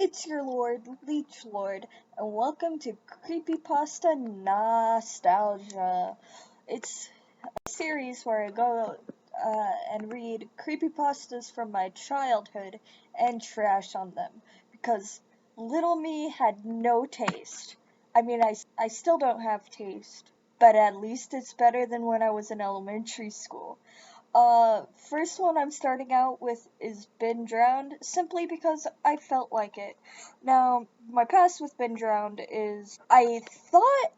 It's your Lord, Leech Lord, and welcome to Creepypasta NAH-stalgia. It's a series where I go and read creepypastas from my childhood and trash on them, because little me had no taste. I mean, I still don't have taste, but at least it's better than when I was in elementary school. First one I'm starting out with is Been Drowned, simply because I felt like it. Now, my past with Been Drowned is, I thought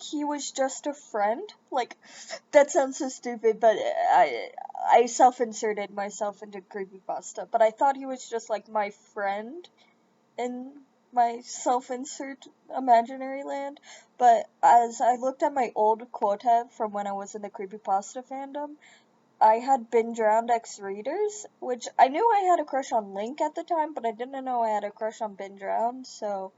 he was just a friend. Like, that sounds so stupid, but I self-inserted myself into creepypasta, but I thought he was just, like, my friend in my self-insert imaginary land. But as I looked at my old quota from when I was in the creepypasta fandom, I had Been Drowned X readers, which I knew I had a crush on Link at the time, but I didn't know I had a crush on Been Drowned, so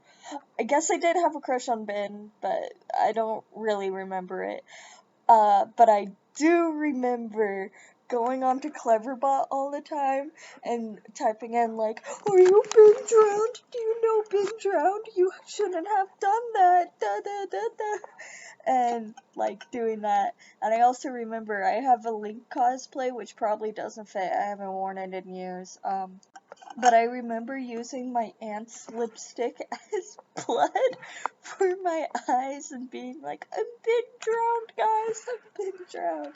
I guess I did have a crush on Ben, but I don't really remember it. But I do remember going on to Cleverbot all the time and typing in like, "Are you Been Drowned? Do you know Been Drowned? You shouldn't have done that, da da da da," and like doing that. And I also remember I have a Link cosplay, which probably doesn't fit. I haven't worn it in years. But I remember using my aunt's lipstick as blood for my eyes and being like, "I'm been drowned, guys, I've been drowned."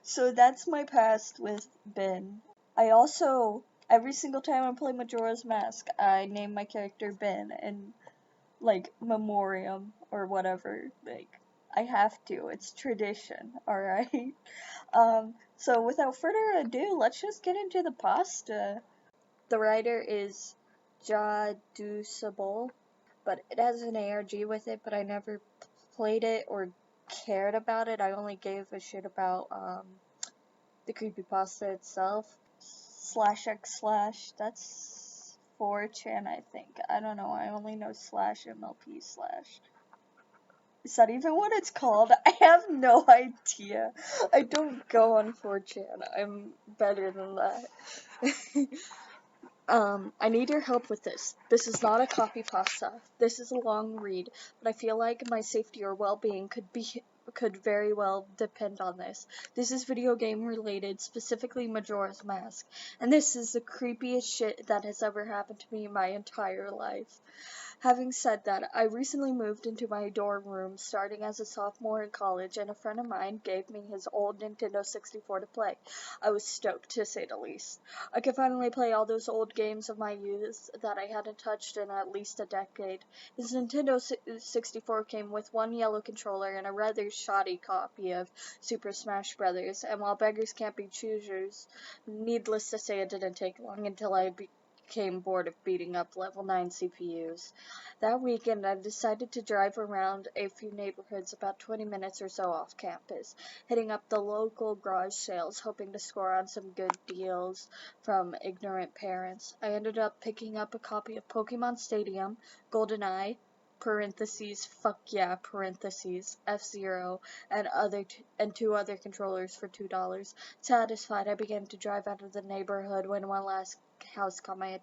So that's my past with Ben. I also, every single time I play Majora's Mask, I name my character Ben in, like, memoriam or whatever. Like, I have to. It's tradition, alright? So without further ado, let's just get into the pasta. The writer is Jadusable, but it has an ARG with it, but I never played it or cared about it. I only gave a shit about the creepypasta itself. /x/, that's 4chan, I think. I don't know, I only know /MLP/. Is that even what it's called? I have no idea. I don't go on 4chan. I'm better than that. I need your help with this. This is not a copy pasta. This is a long read, but I feel like my safety or well-being could very well depend on this. This is video game related, specifically Majora's Mask, and this is the creepiest shit that has ever happened to me in my entire life. Having said that, I recently moved into my dorm room starting as a sophomore in college, and a friend of mine gave me his old Nintendo 64 to play. I was stoked, to say the least. I could finally play all those old games of my youth that I hadn't touched in at least a decade. His Nintendo 64 came with one yellow controller and a rather shoddy copy of Super Smash Bros., and while beggars can't be choosers, needless to say it didn't take long until I became bored of beating up level 9 CPUs. That weekend, I decided to drive around a few neighborhoods about 20 minutes or so off campus, hitting up the local garage sales, hoping to score on some good deals from ignorant parents. I ended up picking up a copy of Pokemon Stadium, GoldenEye, fuck yeah, F-Zero, and two other controllers for $2. Satisfied, I began to drive out of the neighborhood when one last house caught my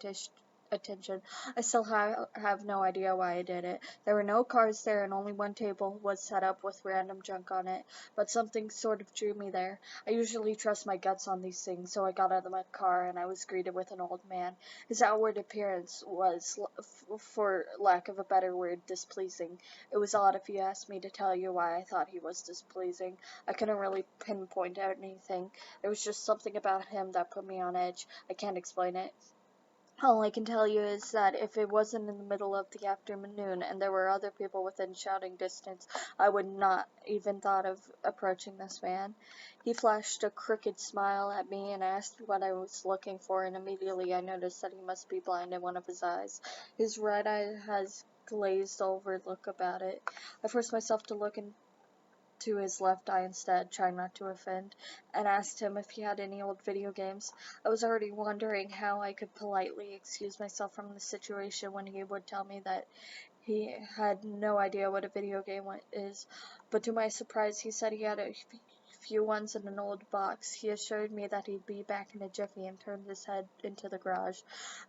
attention. I still have no idea why I did it. There were no cars there, and only one table was set up with random junk on it, but something sort of drew me there. I usually trust my guts on these things, so I got out of my car, and I was greeted with an old man. His outward appearance was, for lack of a better word, displeasing. It was odd if you asked me to tell you why I thought he was displeasing. I couldn't really pinpoint anything. There was just something about him that put me on edge. I can't explain it. All I can tell you is that if it wasn't in the middle of the afternoon and there were other people within shouting distance, I would not even thought of approaching this man. He flashed a crooked smile at me and asked what I was looking for, and immediately I noticed that he must be blind in one of his eyes. His right eye has glazed over look about it. I forced myself to look to his left eye instead, trying not to offend, and asked him if he had any old video games. I was already wondering how I could politely excuse myself from the situation when he would tell me that he had no idea what a video game is, but to my surprise he said he had a few ones in an old box. He assured me that he'd be back in a jiffy and turned his head into the garage.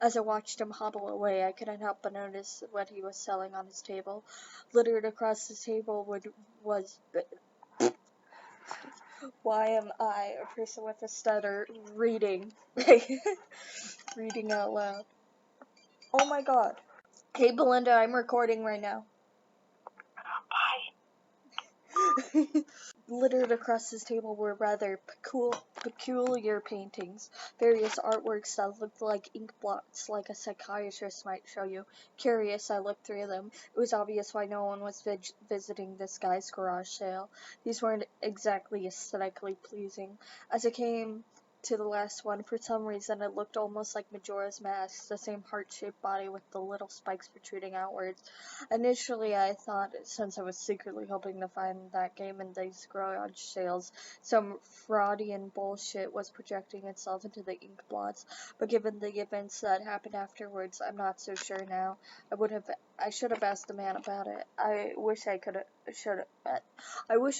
As I watched him hobble away, I couldn't help but notice what he was selling on his table. Littered across the table was... Why am I, a person with a stutter, reading? Reading out loud. Oh my god. Hey Belinda, I'm recording right now. Littered across his table were rather peculiar paintings, various artworks that looked like ink blots, like a psychiatrist might show you. Curious, I looked through them. It was obvious why no one was visiting this guy's garage sale. These weren't exactly aesthetically pleasing. As I came to the last one, for some reason it looked almost like Majora's Mask, the same heart-shaped body with the little spikes protruding outwards. Initially, I thought, since I was secretly hoping to find that game in these garage sales, some fraudian bullshit was projecting itself into the ink blots, but given the events that happened afterwards, I'm not so sure now. I should have asked the man about it. I wish I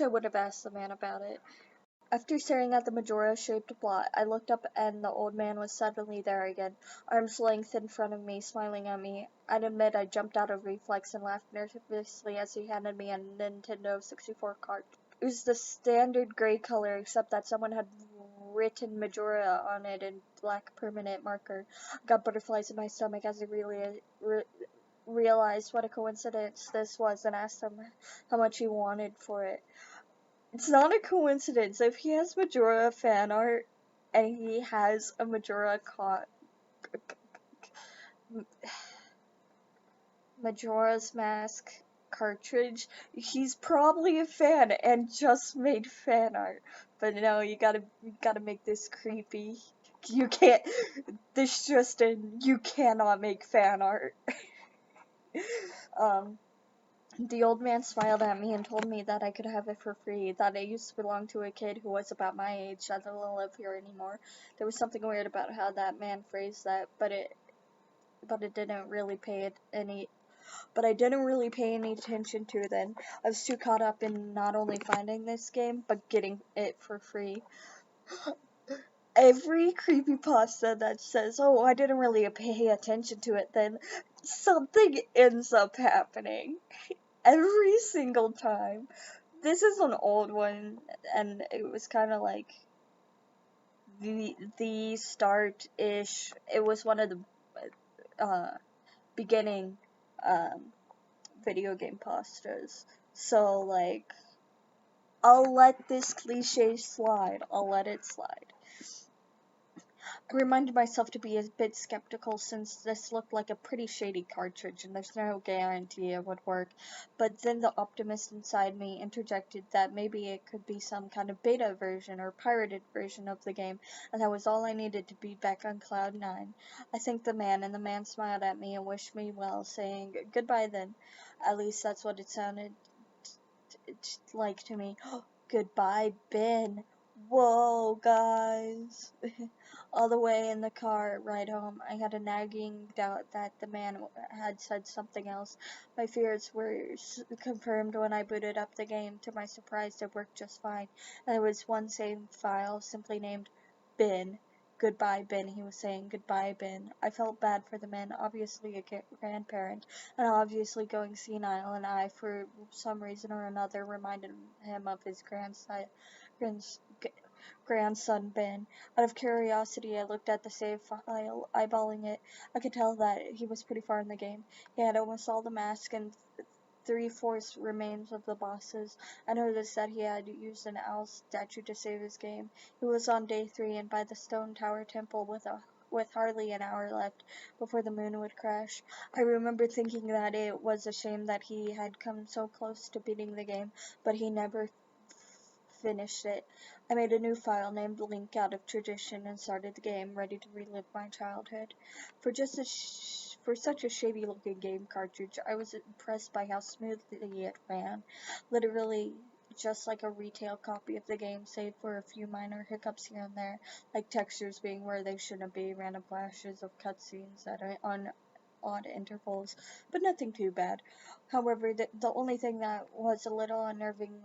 would have asked the man about it. After staring at the Majora-shaped blot, I looked up and the old man was suddenly there again, arms length in front of me, smiling at me. I'd admit I jumped out of reflex and laughed nervously as he handed me a Nintendo 64 cart. It was the standard gray color, except that someone had written Majora on it in black permanent marker. I got butterflies in my stomach as I realized what a coincidence this was and asked him how much he wanted for it. It's not a coincidence. If he has Majora fan art and he has a Majora's Mask cartridge, he's probably a fan and just made fan art. But no, you gotta make this creepy. You can't. This Justin, you cannot make fan art. The old man smiled at me and told me that I could have it for free, that it used to belong to a kid who was about my age that doesn't live here anymore. There was something weird about how that man phrased that, but I didn't really pay any attention to it then. I was too caught up in not only finding this game, but getting it for free. Every creepypasta that says, oh, I didn't really pay attention to it then, something ends up happening. Every single time. This is an old one, and it was kind of like the start-ish. It was one of the beginning video game pastas. So, like, I'll let this cliche slide. I'll let it slide. I reminded myself to be a bit skeptical since this looked like a pretty shady cartridge and there's no guarantee it would work, but then the optimist inside me interjected that maybe it could be some kind of beta version or pirated version of the game, and that was all I needed to be back on Cloud 9. I thanked the man, and the man smiled at me and wished me well, saying, "Goodbye then." At least that's what it sounded like to me. Goodbye, Ben. Whoa, guys. All the way in the car ride home, I had a nagging doubt that the man had said something else. My fears were confirmed when I booted up the game. To my surprise, it worked just fine, and there was one saved file simply named Ben. "Goodbye, Ben," he was saying. "Goodbye, Ben." I felt bad for the man, obviously a grandparent, and obviously going senile, and I, for some reason or another, reminded him of his grandson Ben. Out of curiosity, I looked at the save file, eyeballing it. I could tell that he was pretty far in the game. He had almost all the masks and 3/4 remains of the bosses. I noticed that he had used an owl statue to save his game. He was on day 3 and by the stone tower temple with hardly an hour left before the moon would crash. I remember thinking that it was a shame that he had come so close to beating the game, but he never finished it. I made a new file named Link out of tradition and started the game, ready to relive my childhood. For such a shady looking game cartridge, I was impressed by how smoothly it ran. Literally just like a retail copy of the game, save for a few minor hiccups here and there, like textures being where they shouldn't be, random flashes of cutscenes on odd intervals, but nothing too bad. However, the only thing that was a little unnerving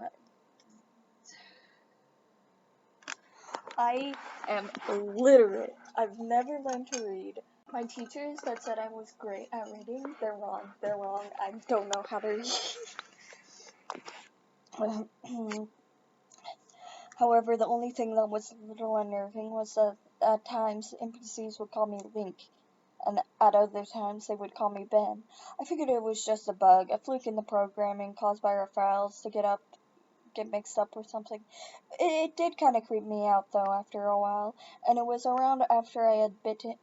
I am illiterate. I've never learned to read. My teachers that said I was great at reading, they're wrong. They're wrong. I don't know how to read. However, the only thing that was a little unnerving was that at times NPCs would call me Link, and at other times they would call me Ben. I figured it was just a bug, a fluke in the programming caused by our files to get mixed up or something. It did kind of creep me out though after a while, and it was around after I had bitten.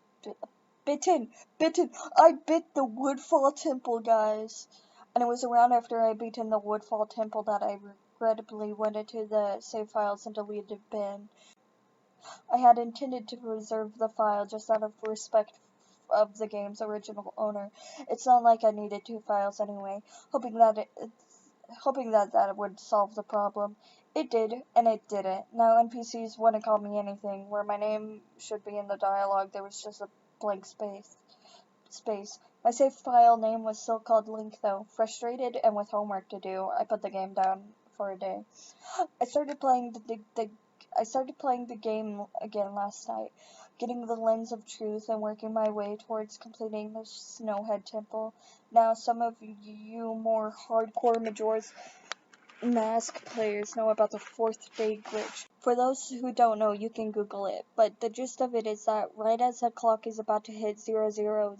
I bit the Woodfall Temple, guys. And it was around after I beaten the Woodfall Temple that I regrettably went into the save files and deleted bin. I had intended to preserve the file just out of respect of the game's original owner. It's not like I needed two files anyway, hoping that that would solve the problem. It did, and it didn't. Now NPCs wouldn't call me anything. Where my name should be in the dialogue, there was just a blank space. My save file name was still called Link though. Frustrated and with homework to do, I put the game down for a day. I started playing the game again last night, getting the lens of truth and working my way towards completing the Snowhead Temple. Now, some of you more hardcore Majora's Mask players know about the 4th day glitch. For those who don't know, you can Google it, but the gist of it is that right as the clock is about to hit 000000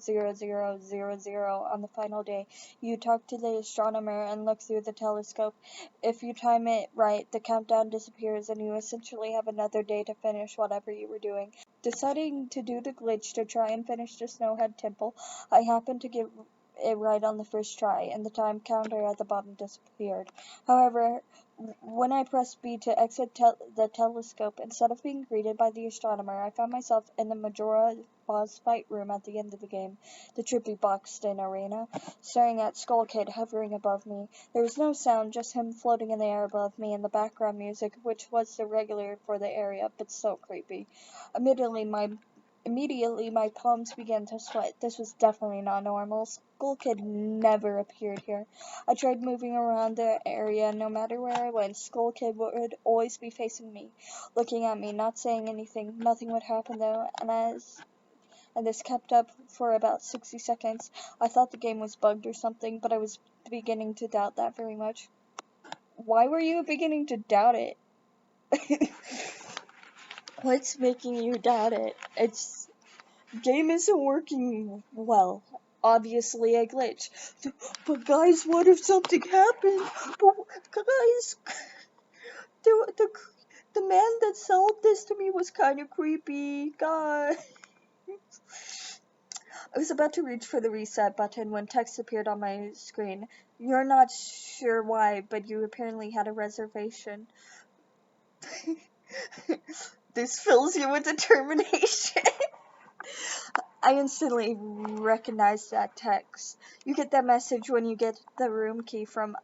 on the final day, you talk to the astronomer and look through the telescope. If you time it right, the countdown disappears and you essentially have another day to finish whatever you were doing. Deciding to do the glitch to try and finish the Snowhead Temple, I happened to get it right on the first try, and the time counter at the bottom disappeared. However, when I pressed B to exit the telescope, instead of being greeted by the astronomer, I found myself in the Majora boss fight room at the end of the game, the trippy boxed in arena, staring at Skull Kid hovering above me. There was no sound, just him floating in the air above me and the background music, which was the regular for the area, but so creepy. Immediately, my palms began to sweat. This was definitely not normal. Skull Kid never appeared here. I tried moving around the area, and no matter where I went, Skull Kid would always be facing me, looking at me, not saying anything. Nothing would happen though, and this kept up for about 60 seconds. I thought the game was bugged or something, but I was beginning to doubt that very much. Why were you beginning to doubt it? What's making you doubt it? Game isn't working well. Obviously a glitch. But guys, what if something happened? But guys, the man that sold this to me was kind of creepy, guys. I was about to reach for the reset button when text appeared on my screen. You're not sure why, but you apparently had a reservation. This fills you with determination. I instantly recognized that text. You get that message when you get the room key from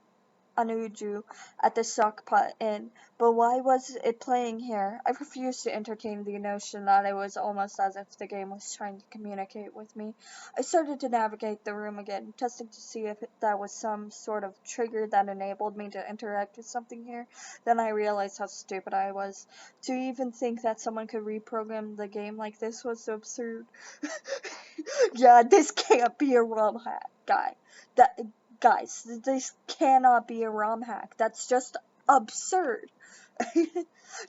Anuju at the Stockpot Inn, but why was it playing here? I refused to entertain the notion that it was almost as if the game was trying to communicate with me. I started to navigate the room again, testing to see if that was some sort of trigger that enabled me to interact with something here. Then I realized how stupid I was. To even think that someone could reprogram the game like this was so absurd. Yeah, this can't be a ROM hack, Guys, this cannot be a ROM hack. That's just absurd.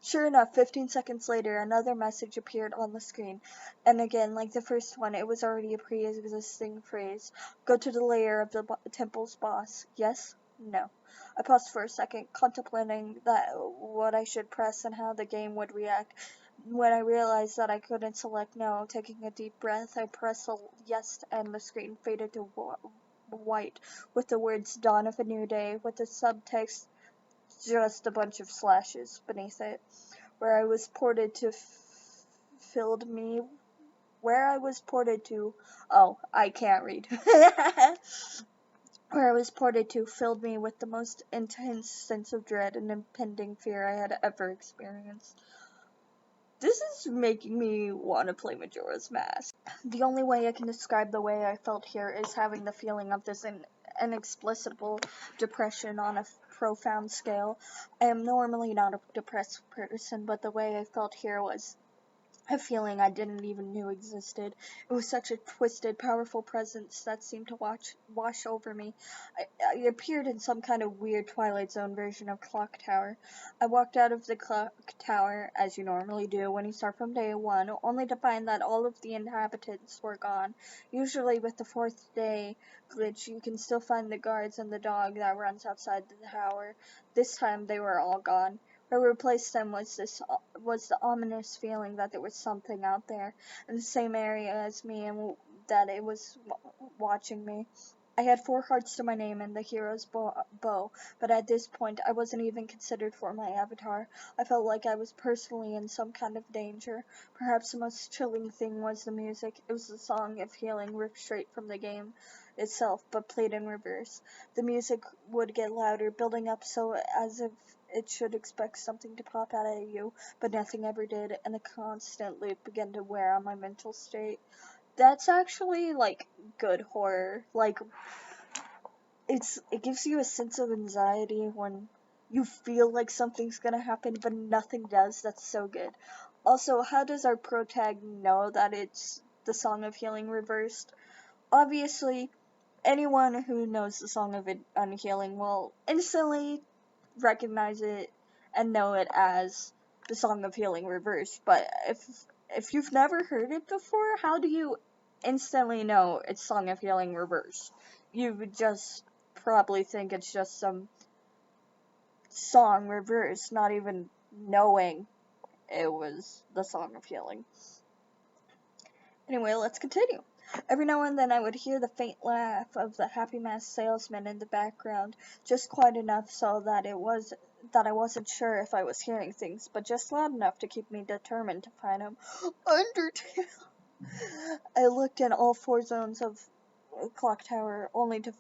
Sure enough, 15 seconds later, another message appeared on the screen. And again, like the first one, it was already a pre-existing phrase. Go to the lair of the temple's boss. Yes? No. I paused for a second, contemplating what I should press and how the game would react. When I realized that I couldn't select no, taking a deep breath, I pressed yes, and the screen faded to white with the words "Dawn of a New Day" with the subtext just a bunch of slashes beneath it. Where I was ported to I can't read. Where I was ported to filled me with the most intense sense of dread and impending fear I had ever experienced. This is making me want to play Majora's Mask. The only way I can describe the way I felt here is having the feeling of this inexplicable depression on a profound scale. I am normally not a depressed person, but the way I felt here was a feeling I didn't even know existed. It was such a twisted, powerful presence that seemed to wash over me. I appeared in some kind of weird Twilight Zone version of Clock Tower. I walked out of the clock tower, as you normally do when you start from day one, only to find that all of the inhabitants were gone. Usually with the fourth day glitch, you can still find the guards and the dog that runs outside the tower. This time they were all gone. What replaced them was the ominous feeling that there was something out there in the same area as me and that it was watching me. I had 4 hearts to my name and the hero's bow, but at this point I wasn't even considered for my avatar. I felt like I was personally in some kind of danger. Perhaps the most chilling thing was the music. It was the song of healing ripped straight from the game itself, but played in reverse. The music would get louder, building up so as if it should expect something to pop out at you, but nothing ever did, and a constant loop began to wear on my mental state. That's actually, like, good horror. Like, it gives you a sense of anxiety when you feel like something's gonna happen, but nothing does. That's so good. Also, how does our protag know that it's the Song of Healing reversed? Obviously, anyone who knows the Song of Unhealing will instantly recognize it and know it as the Song of Healing reversed. But if you've never heard it before, how do you instantly know it's Song of Healing reversed? You would just probably think it's just some song reversed, not even knowing it was the Song of Healing. Anyway, let's continue. Every now and then I would hear the faint laugh of the happy masked salesman in the background, just quiet enough so that I wasn't sure if I was hearing things, but just loud enough to keep me determined to find him. Undertale! I looked in all 4 zones of Clock Tower, only to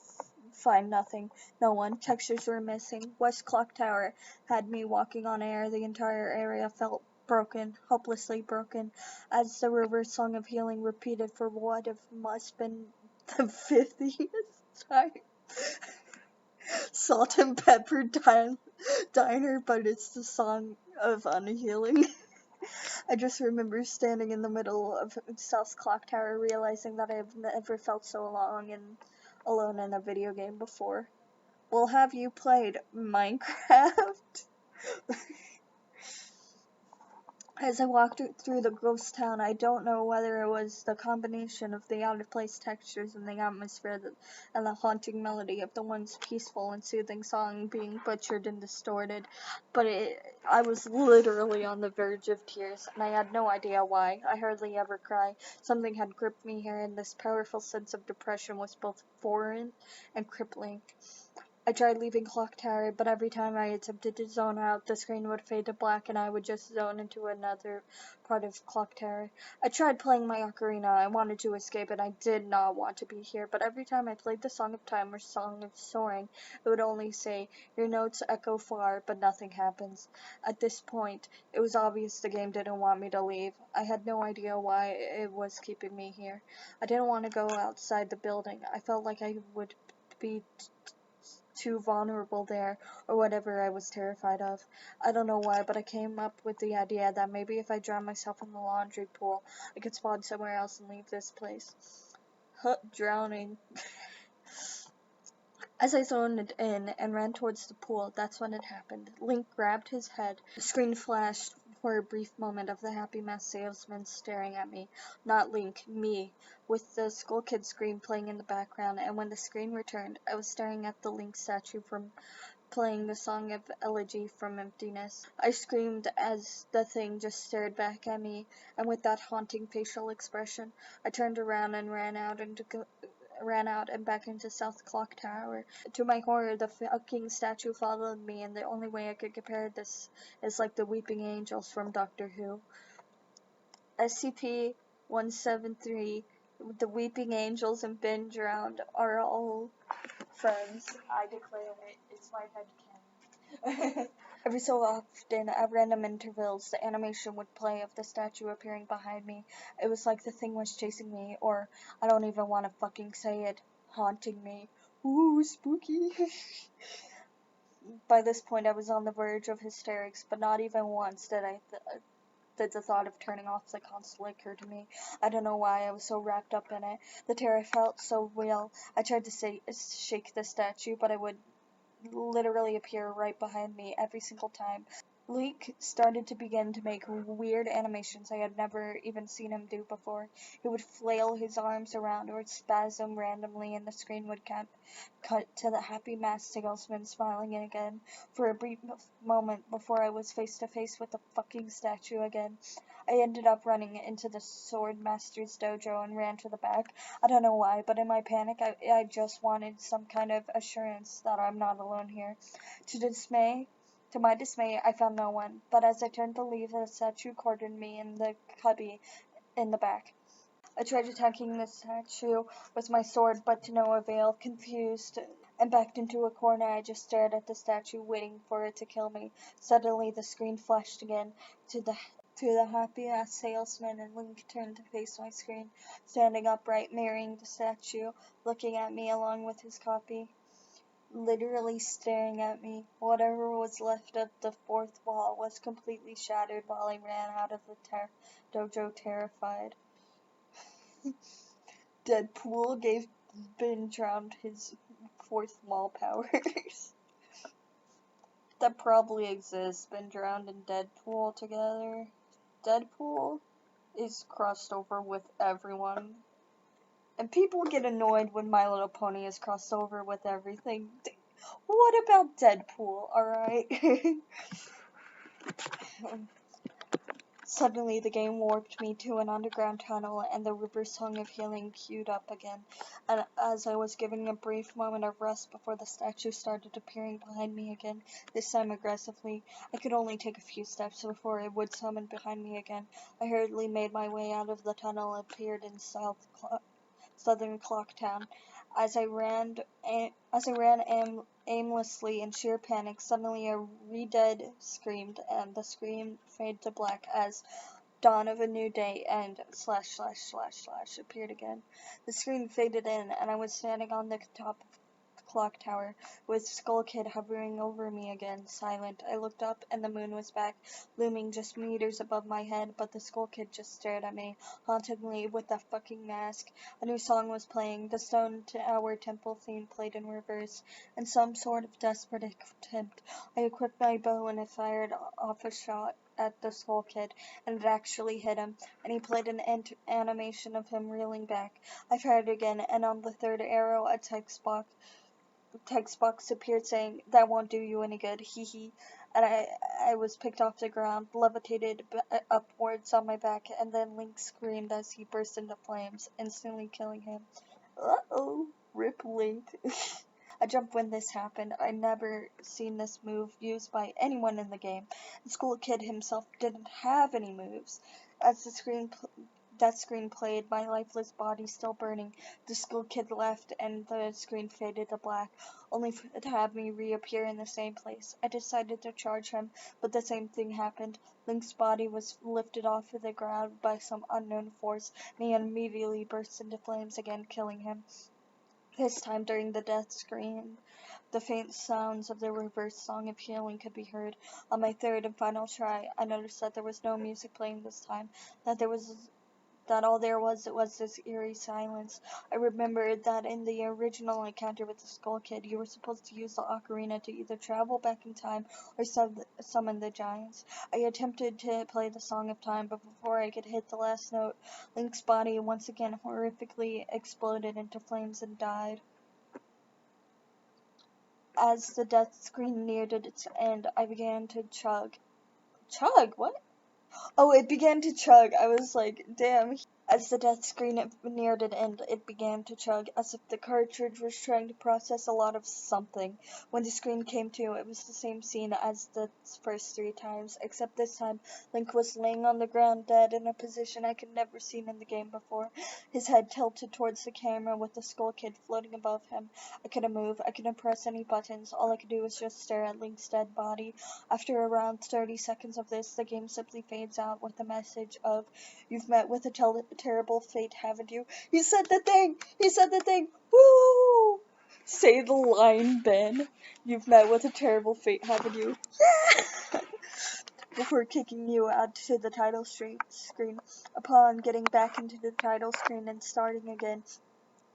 find nothing. No one. Textures were missing. West Clock Tower had me walking on air. The entire area felt broken, hopelessly broken, as the reverse Song of Healing repeated for what it must have been the 50th time. Salt and Pepper Diner, but it's the Song of Unhealing. I just remember standing in the middle of South Clock Tower, realizing that I've never felt so alone in a video game before. Well, have you played Minecraft? As I walked through the ghost town, I don't know whether it was the combination of the out-of-place textures and the atmosphere and the haunting melody of the once peaceful and soothing song being butchered and distorted, but I was literally on the verge of tears, and I had no idea why. I hardly ever cry. Something had gripped me here, and this powerful sense of depression was both foreign and crippling. I tried leaving Clock Tower, but every time I attempted to zone out, the screen would fade to black and I would just zone into another part of Clock Tower. I tried playing my ocarina. I wanted to escape and I did not want to be here, but every time I played the Song of Time or Song of Soaring, it would only say, "Your notes echo far, but nothing happens." At this point, it was obvious the game didn't want me to leave. I had no idea why it was keeping me here. I didn't want to go outside the building. I felt like I would be too vulnerable there, or whatever I was terrified of. I don't know why, but I came up with the idea that maybe if I drown myself in the laundry pool, I could spawn somewhere else and leave this place. Drowning. As I zoned in and ran towards the pool, that's when it happened. Link grabbed his head. The screen flashed for a brief moment of the happy masked salesman staring at me. Not Link, me, with the Skull Kid screen playing in the background, and when the screen returned, I was staring at the Link statue from playing the Song of Elegy from Emptiness. I screamed as the thing just stared back at me, and with that haunting facial expression, I turned around and ran out and back into South Clock Tower. To my horror, the fucking statue followed me, and the only way I could compare this is like the weeping angels from Doctor Who. SCP-173, the weeping angels and Ben Drowned are all friends. I declare it. It's my headcanon. Every so often, at random intervals, the animation would play of the statue appearing behind me. It was like the thing was chasing me, or I don't even want to fucking say it, haunting me. Ooh, spooky. By this point, I was on the verge of hysterics, but not even once did the thought of turning off the console occur to me. I don't know why I was so wrapped up in it. The terror felt so real. I tried to shake the statue, but it would literally appear right behind me every single time. Link started to begin to make weird animations I had never even seen him do before. He would flail his arms around or spasm randomly, and the screen would cut to the happy masked salesman smiling again for a brief moment before I was face to face with the fucking statue again. I ended up running into the Sword Master's dojo and ran to the back. I don't know why, but in my panic, I just wanted some kind of assurance that I'm not alone here. To my dismay, I found no one, but as I turned to leave, the statue cornered me in the cubby in the back. I tried attacking the statue with my sword, but to no avail. Confused and backed into a corner, I just stared at the statue, waiting for it to kill me. Suddenly, the screen flashed again to the happy-ass salesman, and Link turned to face my screen, standing upright, mirroring the statue, looking at me along with his copy. Literally staring at me. Whatever was left of the fourth wall was completely shattered while I ran out of the dojo terrified. Deadpool gave Ben drowned his fourth wall powers. That probably exists. Ben drowned and Deadpool together. Deadpool is crossed over with everyone. And people get annoyed when My Little Pony is crossed over with everything. What about Deadpool, alright? Suddenly, the game warped me to an underground tunnel, and the river song of healing queued up again. And as I was giving a brief moment of rest before the statue started appearing behind me again, this time aggressively, I could only take a few steps before it would summon behind me again. I hurriedly made my way out of the tunnel and appeared in Southern Clocktown. As I ran aimlessly in sheer panic, suddenly a re-dead screamed, and the scream faded to black as Dawn of a New Day and / appeared again. The screen faded in, and I was standing on the top of the clock tower, with Skull Kid hovering over me again, silent. I looked up, and the moon was back, looming just meters above my head, but the Skull Kid just stared at me, hauntingly, with that fucking mask. A new song was playing, the Stone Tower Temple theme played in reverse. In some sort of desperate attempt, I equipped my bow and I fired off a shot at the Skull Kid, and it actually hit him, and he played an animation of him reeling back. I fired again, and on the third arrow, a text box appeared saying, "That won't do you any good, hee hee." And I was picked off the ground, levitated upwards on my back, and then Link screamed as he burst into flames, instantly killing him. Uh-oh, rip Link. I jumped when this happened. I'd never seen this move used by anyone in the game. The Skull Kid himself didn't have any moves. As that screen played, my lifeless body still burning, the Skull Kid left and the screen faded to black, only to have me reappear in the same place. I decided to charge him, but the same thing happened. Link's body was lifted off of the ground by some unknown force, and he immediately burst into flames again, killing him. This time during the death screen, the faint sounds of the reverse song of healing could be heard. On my third and final try, I noticed that there was no music playing this time, that all there was this eerie silence. I remembered that in the original encounter with the Skull Kid, you were supposed to use the ocarina to either travel back in time or summon the giants. I attempted to play the Song of Time, but before I could hit the last note, Link's body once again horrifically exploded into flames and died. As the death screen neared its end, I began to chug. Chug? What? Oh, it began to chug. I was like, damn. As the death screen neared an end, it began to chug, as if the cartridge was trying to process a lot of something. When the screen came to, it was the same scene as the first 3 times, except this time, Link was laying on the ground dead in a position I could never seen in the game before. His head tilted towards the camera with the Skull Kid floating above him. I couldn't move, I couldn't press any buttons, all I could do was just stare at Link's dead body. After around 30 seconds of this, the game simply fades out with the message of, "You've met with a terrible fate, haven't you?" He said the thing! He said the thing! Woo! Say the line, Ben. You've met with a terrible fate, haven't you? Yeah! Before kicking you out to the title screen. Upon getting back into the title screen and starting again,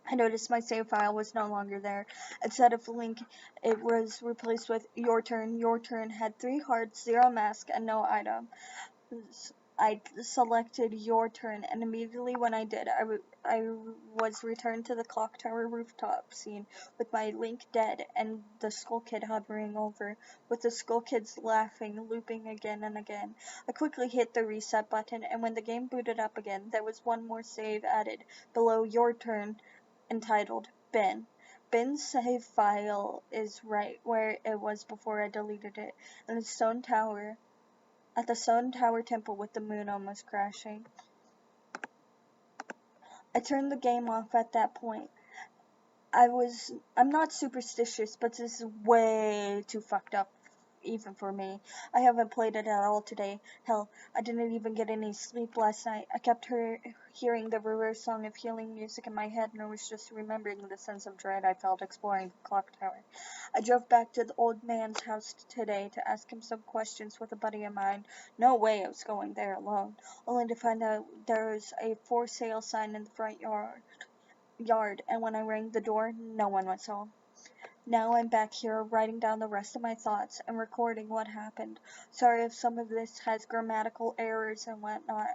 I noticed my save file was no longer there. Instead of link, it was replaced with your turn. Your turn had 3 hearts, 0 mask, and no item. I selected your turn, and immediately when I did, I was returned to the clock tower rooftop scene with my Link dead and the Skull Kid hovering over, with the Skull Kids laughing, looping again and again. I quickly hit the reset button, and when the game booted up again, there was one more save added below your turn, entitled Ben. Ben's save file is right where it was before I deleted it, in the stone tower. At the Stone Tower Temple with the moon almost crashing. I turned the game off at that point. I'm not superstitious, but this is way too fucked up, even for me. I haven't played it at all today. Hell, I didn't even get any sleep last night. I kept hearing the reverse song of healing music in my head, and I was just remembering the sense of dread I felt exploring the clock tower. I drove back to the old man's house today to ask him some questions with a buddy of mine. No way I was going there alone, only to find out there was a for sale sign in the front yard, and when I rang the door, no one was home. Now I'm back here writing down the rest of my thoughts and recording what happened. Sorry if some of this has grammatical errors and whatnot.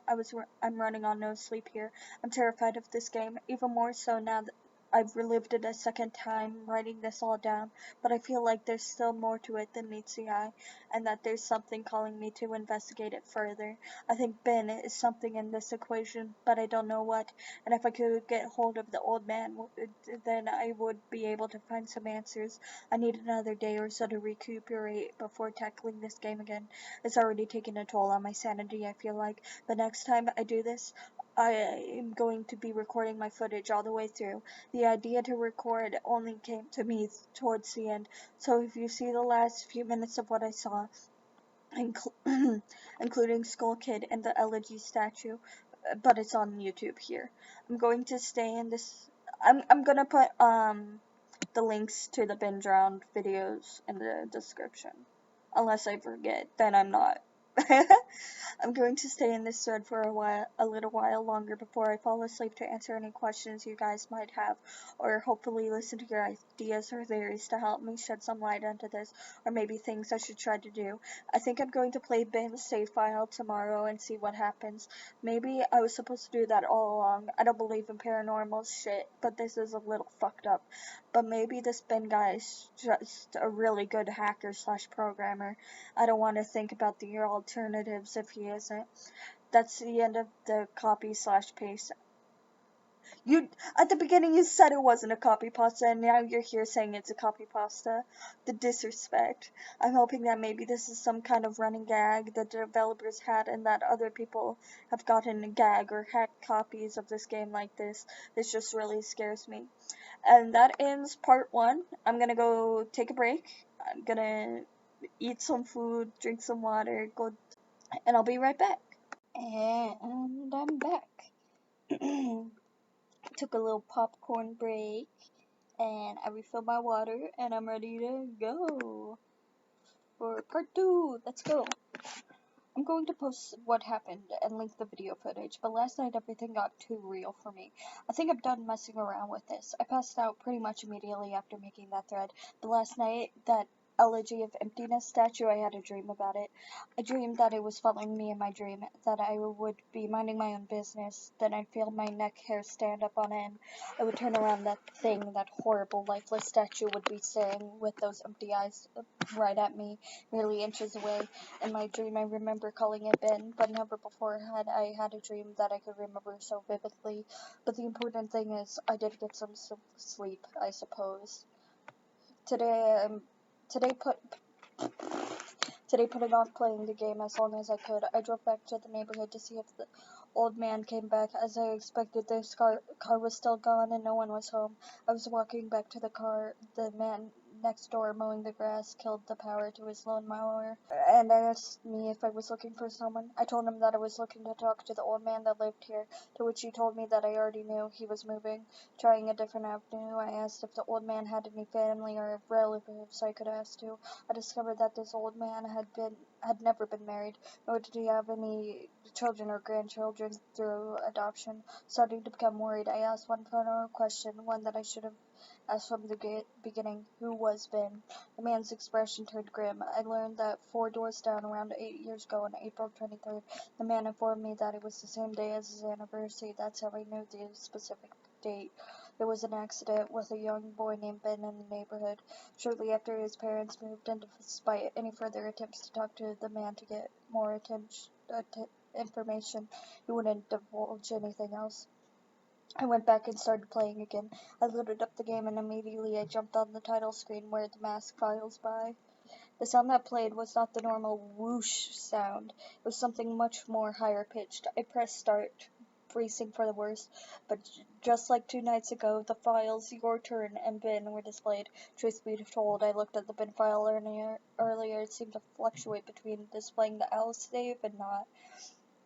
I'm running on no sleep here. I'm terrified of this game, even more so now that I've relived it a second time writing this all down, but I feel like there's still more to it than meets the eye, and that there's something calling me to investigate it further. I think Ben is something in this equation, but I don't know what, and if I could get hold of the old man, then I would be able to find some answers. I need another day or so to recuperate before tackling this game again. It's already taken a toll on my sanity, I feel like, but next time I do this, I am going to be recording my footage all the way through. The idea to record only came to me towards the end, so if you see the last few minutes of what I saw, including Skull Kid and the elegy statue, but it's on YouTube here. I'm going to stay in this. I'm gonna put the links to the binge round videos in the description. Unless I forget, then I'm not. I'm going to stay in this thread for a little while longer before I fall asleep to answer any questions you guys might have, or hopefully listen to your ideas or theories to help me shed some light onto this, or maybe things I should try to do. I think I'm going to play Ben's save file tomorrow and see what happens. Maybe I was supposed to do that all along. I don't believe in paranormal shit, but this is a little fucked up. But maybe this Ben guy is just a really good hacker / programmer. I don't want to think about the alternatives if he isn't. That's the end of the copy / paste. At the beginning you said it wasn't a copy pasta, and now you're here saying it's a copy pasta. The disrespect. I'm hoping that maybe this is some kind of running gag the developers had, and that other people have gotten a gag or hacked copies of this game like this. This just really scares me. And that ends part 1. I'm gonna go take a break. I'm gonna eat some food, drink some water, and I'll be right back. And I'm back. Took a little popcorn break, and I refilled my water, and I'm ready to go for part 2. Let's go. I'm going to post what happened and link the video footage, but last night everything got too real for me. I think I'm done messing around with this. I passed out pretty much immediately after making that thread, but last night, that elegy of emptiness statue, I had a dream about it. I dreamed that it was following me in my dream, that I would be minding my own business, then I'd feel my neck hair stand up on end. I would turn around, that horrible, lifeless statue would be staring with those empty eyes right at me, merely inches away. In my dream, I remember calling it Ben, but never before had I had a dream that I could remember so vividly. But the important thing is, I did get some sleep, I suppose. Today, putting off playing the game as long as I could, I drove back to the neighborhood to see if the old man came back. As I expected, the car was still gone and no one was home. I was walking back to the car. The man next door mowing the grass killed the power to his lawn mower, and asked me if I was looking for someone. I told him that I was looking to talk to the old man that lived here, to which he told me that I already knew he was moving. Trying a different avenue, I asked if the old man had any family or relatives I could ask to. I discovered that this old man had never been married, nor did he have any children or grandchildren through adoption. Starting to become worried, I asked one final question, one that I should have asked from the beginning: who was Ben? The man's expression turned grim. I learned that 4 doors down, around 8 years ago, on April 23rd, the man informed me that it was the same day as his anniversary. That's how I knew the specific date. There was an accident with a young boy named Ben in the neighborhood. Shortly after his parents moved in, despite any further attempts to talk to the man to get more information, he wouldn't divulge anything else. I went back and started playing again. I loaded up the game and immediately I jumped on the title screen where the mask files by. The sound that played was not the normal whoosh sound. It was something much more higher pitched. I pressed start, bracing for the worst, but just like 2 nights ago, the files Your Turn and Bin were displayed. Truth be told, I looked at the Bin file earlier. It seemed to fluctuate between displaying the L save and not.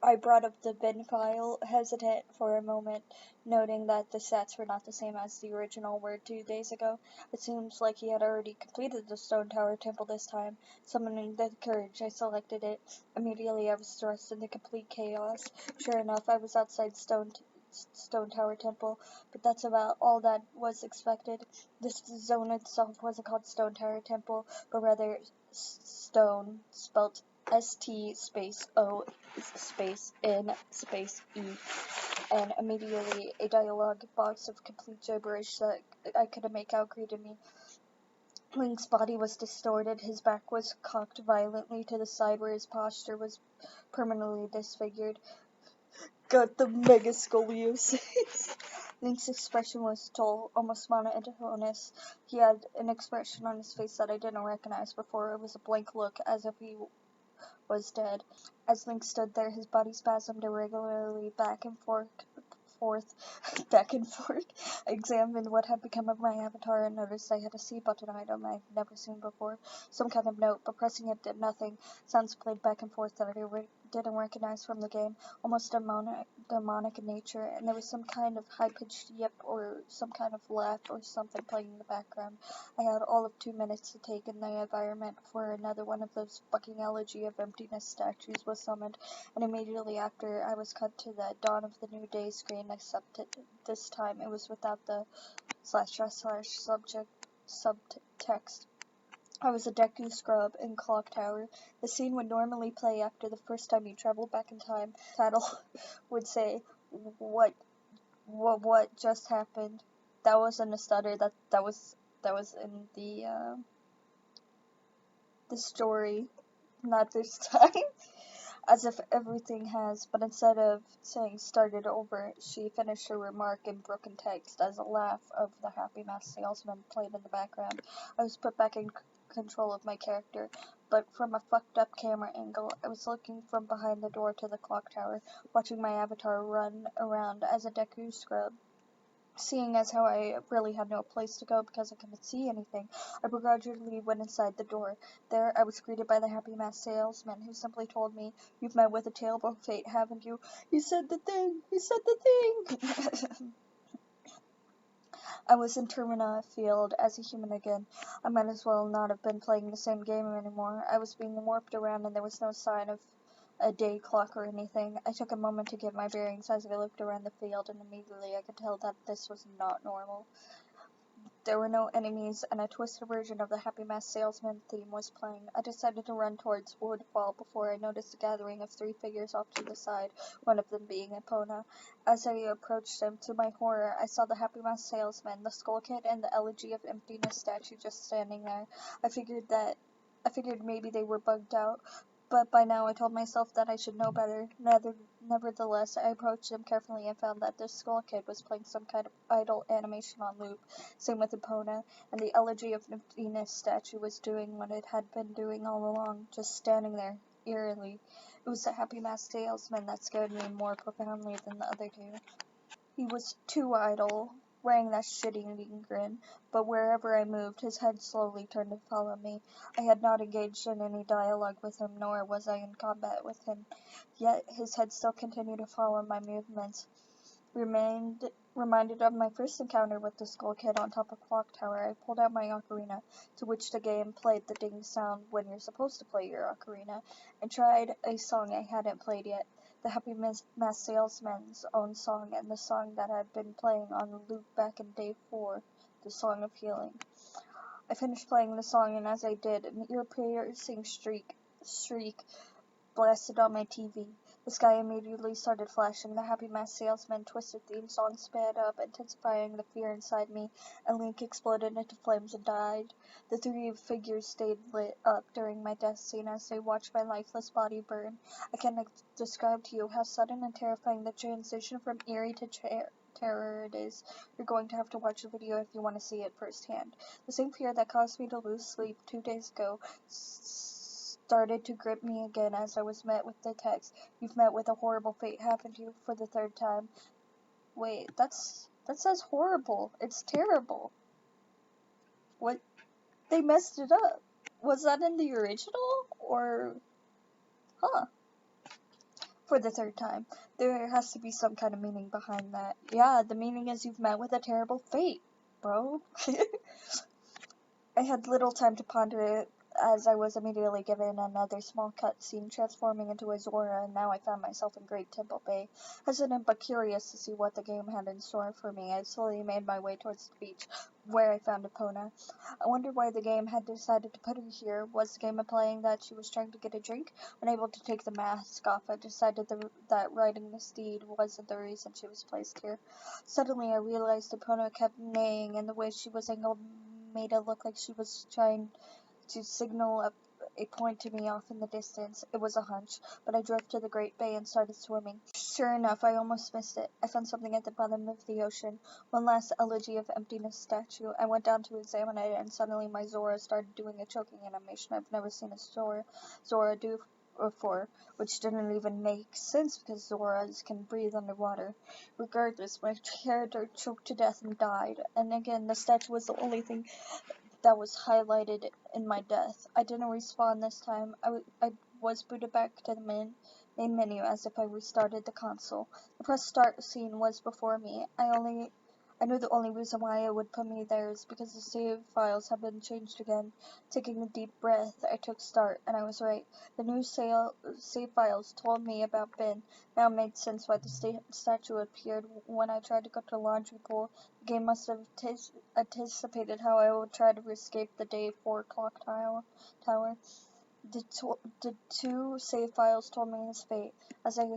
I brought up the bin file, hesitant for a moment, noting that the stats were not the same as the original were 2 days ago. It seems like he had already completed the Stone Tower Temple this time. Summoning the courage, I selected it. Immediately I was thrust into complete chaos. Sure enough, I was outside Stone Tower Temple, but that's about all that was expected. This zone itself wasn't called Stone Tower Temple, but rather Stone, spelt ST space O space N space E, and immediately a dialogue box of complete gibberish that I couldn't make out greeted me. Link's body was distorted, his back was cocked violently to the side where his posture was permanently disfigured. Got the mega scoliosis. Link's expression was dull, almost monotonous. He had an expression on his face that I didn't recognize before. It was a blank look, as if he was dead. As Link stood there, his body spasmed irregularly back and forth. I examined what had become of my avatar and noticed I had a C button item I'd never seen before. Some kind of note, but pressing it did nothing. Sounds played back and forth that I didn't recognize from the game, almost demonic in nature, and there was some kind of high-pitched yip or some kind of laugh or something playing in the background. I had all of 2 minutes to take in the environment before another one of those fucking Elegy of Emptiness statues was summoned, and immediately after I was cut to the Dawn of the New Day screen, except this time it was without the subtext. I was a Deku scrub in Clock Tower. The scene would normally play after the first time you traveled back in time. Title would say, what just happened? That wasn't a stutter. That was in the story, not this time. As if everything has, but instead of saying started over, she finished her remark in broken text as a laugh of the Happy Mask salesman played in the background. I was put back in control of my character, but from a fucked up camera angle. I was looking from behind the door to the clock tower, watching my avatar run around as a Deku scrub. Seeing as how I really had no place to go because I couldn't see anything, I begrudgingly went inside the door. There, I was greeted by the Happy Mask salesman, who simply told me, "You've met with a terrible fate, haven't you?" "You said the thing! You said the thing!" I was in Termina Field as a human again. I might as well not have been playing the same game anymore. I was being warped around and there was no sign of a day clock or anything. I took a moment to get my bearings as I looked around the field, and immediately I could tell that this was not normal. There were no enemies, and a twisted version of the Happy Mask Salesman theme was playing. I decided to run towards Woodfall before I noticed a gathering of 3 figures off to the side, one of them being Epona. As I approached them, to my horror, I saw the Happy Mask Salesman, the Skull Kid, and the Elegy of Emptiness statue just standing there. I figured maybe they were bugged out, but by now I told myself that I should know better. Nevertheless, I approached them carefully and found that the Skull Kid was playing some kind of idle animation on loop. Same with Epona, and the Elegy of Venus statue was doing what it had been doing all along, just standing there, eerily. It was the Happy Mask Salesman that scared me more profoundly than the other 2. He was too idle. wearing that shit-eating grin, but wherever I moved, his head slowly turned to follow me. I had not engaged in any dialogue with him, nor was I in combat with him, yet his head still continued to follow my movements. Reminded of my first encounter with the Skull Kid on top of Clock Tower, I pulled out my ocarina, to which the game played the ding sound when you're supposed to play your ocarina, and tried a song I hadn't played yet, the Happy Mass Salesman's own song, and the song that had been playing on loop back in day 4, the Song of Healing. I finished playing the song, and as I did, an ear-piercing shriek blasted on my TV. The sky immediately started flashing. The Happy Mass Salesman Twisted theme song sped up, intensifying the fear inside me, and Link exploded into flames and died. The three figures stayed lit up during my death scene as they watched my lifeless body burn. I cannot describe to you how sudden and terrifying the transition from eerie to terror it is. You're going to have to watch the video if you want to see it firsthand. The same fear that caused me to lose sleep 2 days ago started to grip me again as I was met with the text, "You've met with a horrible fate, haven't you, for the 3rd time." Wait, that says horrible. It's terrible. What? They messed it up. Was that in the original? Or, huh? For the 3rd time. There has to be some kind of meaning behind that. Yeah, the meaning is you've met with a terrible fate, bro. I had little time to ponder it, as I was immediately given another small cutscene transforming into a Zora, and now I found myself in Great Temple Bay. Hesitant but curious to see what the game had in store for me, I slowly made my way towards the beach, where I found Epona. I wondered why the game had decided to put her here. Was the game implying that she was trying to get a drink? Unable to take the mask off, I decided that riding the steed wasn't the reason she was placed here. Suddenly I realized Epona kept neighing, and the way she was angled made it look like she was trying to signal a point to me off in the distance. It was a hunch, but I drove to the Great Bay and started swimming. Sure enough, I almost missed it. I found something at the bottom of the ocean, one last Elegy of Emptiness statue. I went down to examine it, and suddenly my Zora started doing a choking animation I've never seen a Zora do before, which didn't even make sense because Zoras can breathe underwater. Regardless, my character choked to death and died, and again, the statue was the only thing that was highlighted in my death. I didn't respawn this time. I was booted back to the main menu as if I restarted the console. The press start scene was before me. I knew the only reason why it would put me there is because the save files have been changed again. Taking a deep breath, I took start, and I was right. The new save files told me about Ben. Now it made sense why the statue appeared when I tried to go to the laundry pool. The game must have anticipated how I would try to escape the day 4 clock tower. The two save files told me his fate. As I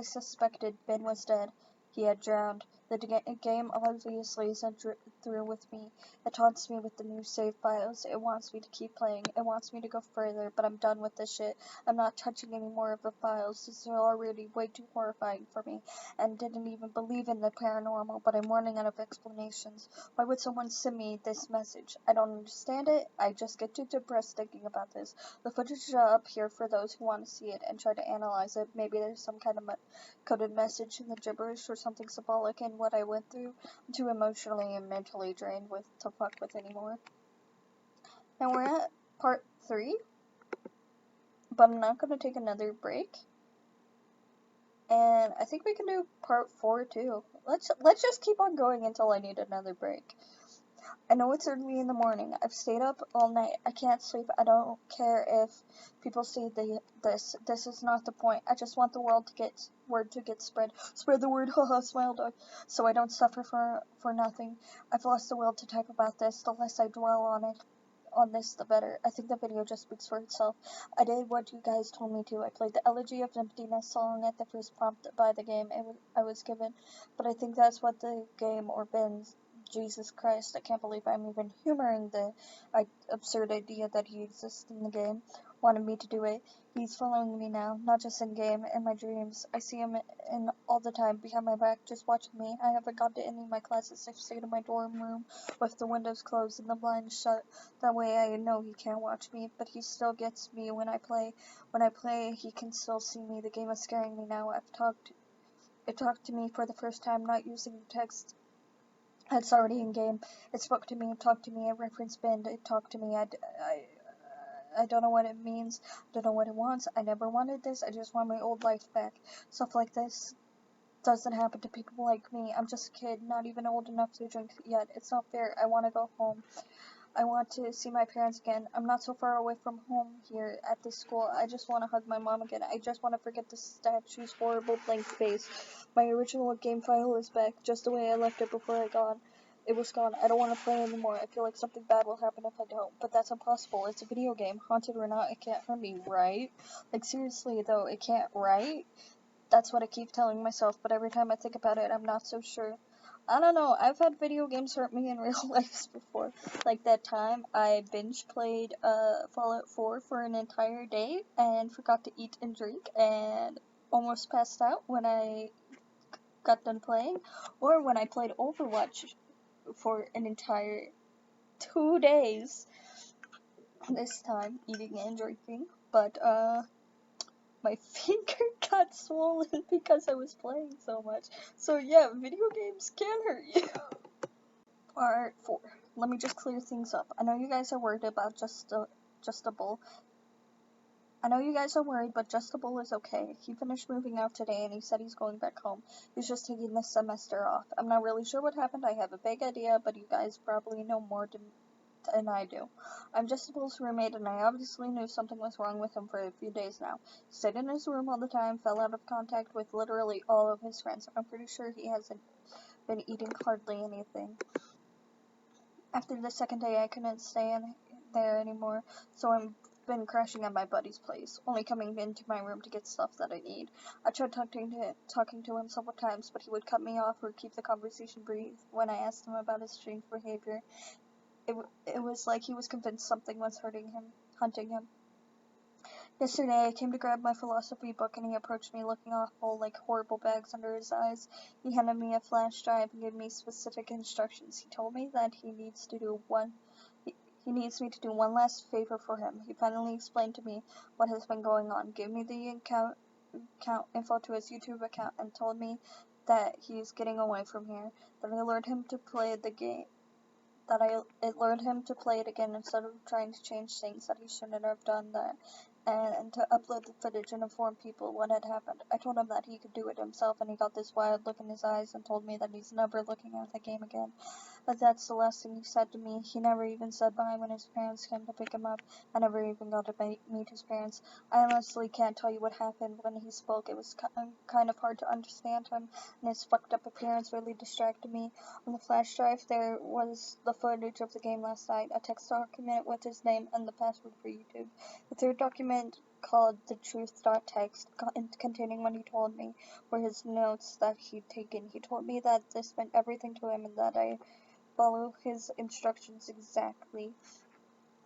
suspected, Ben was dead. He had drowned. The game obviously isn't through with me. It taunts me with the new save files. It wants me to keep playing. It wants me to go further, but I'm done with this shit. I'm not touching any more of the files. This is already way too horrifying for me, and didn't even believe in the paranormal, but I'm running out of explanations. Why would someone send me this message? I don't understand it. I just get too depressed thinking about this. The footage is up here for those who want to see it and try to analyze it. Maybe there's some kind of coded message in the gibberish or something symbolic in what I went through. I'm too emotionally and mentally drained to fuck with anymore. Now we're at part 3, but I'm not going to take another break. And I think we can do part 4 too. Let's just keep on going until I need another break. I know it's early in the morning. I've stayed up all night. I can't sleep. I don't care if people see this. This is not the point. I just want the word to get spread. Spread the word, haha, smile dog. So I don't suffer for nothing. I've lost the will to type about this. The less I dwell on this, the better. I think the video just speaks for itself. I did what you guys told me to. I played the Elegy of Emptiness song at the first prompt by the game I was given, but I think that's what the game or Ben's Jesus Christ, I can't believe I'm even humoring the absurd idea that he exists in the game, wanted me to do it. He's following me now, not just in game, in my dreams. I see him in all the time, behind my back, just watching me. I haven't gone to any of my classes. I've stayed in my dorm room with the windows closed and the blinds shut. That way I know he can't watch me, but he still gets me when I play. When I play, he can still see me. The game is scaring me now. It talked to me for the first time, not using text It's already in game. It spoke to me, it talked to me, it referenced binned, it talked to me. I don't know what it means. I don't know what it wants. I never wanted this. I just want my old life back. Stuff like this doesn't happen to people like me. I'm just a kid, not even old enough to drink yet. It's not fair. I want to go home. I want to see my parents again. I'm not so far away from home here at this school. I just want to hug my mom again. I just want to forget the statue's horrible blank face. My original game file is back, just the way I left it before it was gone. I don't want to play anymore. I feel like something bad will happen if I don't. But that's impossible. It's a video game. Haunted or not, it can't hurt me, right? Like, seriously, though, it can't, right? That's what I keep telling myself, but every time I think about it, I'm not so sure. I don't know, I've had video games hurt me in real life before. Like that time I binge played Fallout 4 for an entire day and forgot to eat and drink and almost passed out when I got done playing. Or when I played Overwatch for an entire 2 days. This time, eating and drinking. But, my finger got swollen because I was playing so much. So yeah, video games can hurt you. Part 4. Let me just clear things up. I know you guys are worried about Justable. I know you guys are worried, but Justable is okay. He finished moving out today and he said he's going back home. He's just taking this semester off. I'm not really sure what happened. I have a vague idea, but you guys probably know more than I do. I'm Justable's roommate, and I obviously knew something was wrong with him for a few days now. He stayed in his room all the time, fell out of contact with literally all of his friends. I'm pretty sure he hasn't been eating hardly anything. After the second day, I couldn't stay in there anymore, so I've been crashing at my buddy's place, only coming into my room to get stuff that I need. I tried talking to him several times, but he would cut me off or keep the conversation brief when I asked him about his strange behavior. It was like he was convinced something was hunting him. Yesterday, I came to grab my philosophy book, and he approached me looking awful, like horrible bags under his eyes. He handed me a flash drive and gave me specific instructions. He told me that he needs me to do one last favor for him. He finally explained to me what has been going on, gave me the account info to his YouTube account, and told me that he's getting away from here. That I lured him to play the game. It lured him to play it again instead of trying to change things, that he shouldn't have done that, and to upload the footage and inform people what had happened. I told him that he could do it himself, and he got this wild look in his eyes and told me that he's never looking at the game again. But that's the last thing he said to me. He never even said bye when his parents came to pick him up. I never even got to meet his parents. I honestly can't tell you what happened when he spoke. It was kind of hard to understand him, and his fucked up appearance really distracted me. On the flash drive, there was the footage of the game last night, a text document with his name and the password for YouTube. The third document, called the truth.txt, containing what he told me, were his notes that he'd taken. He told me that this meant everything to him and that I follow his instructions exactly.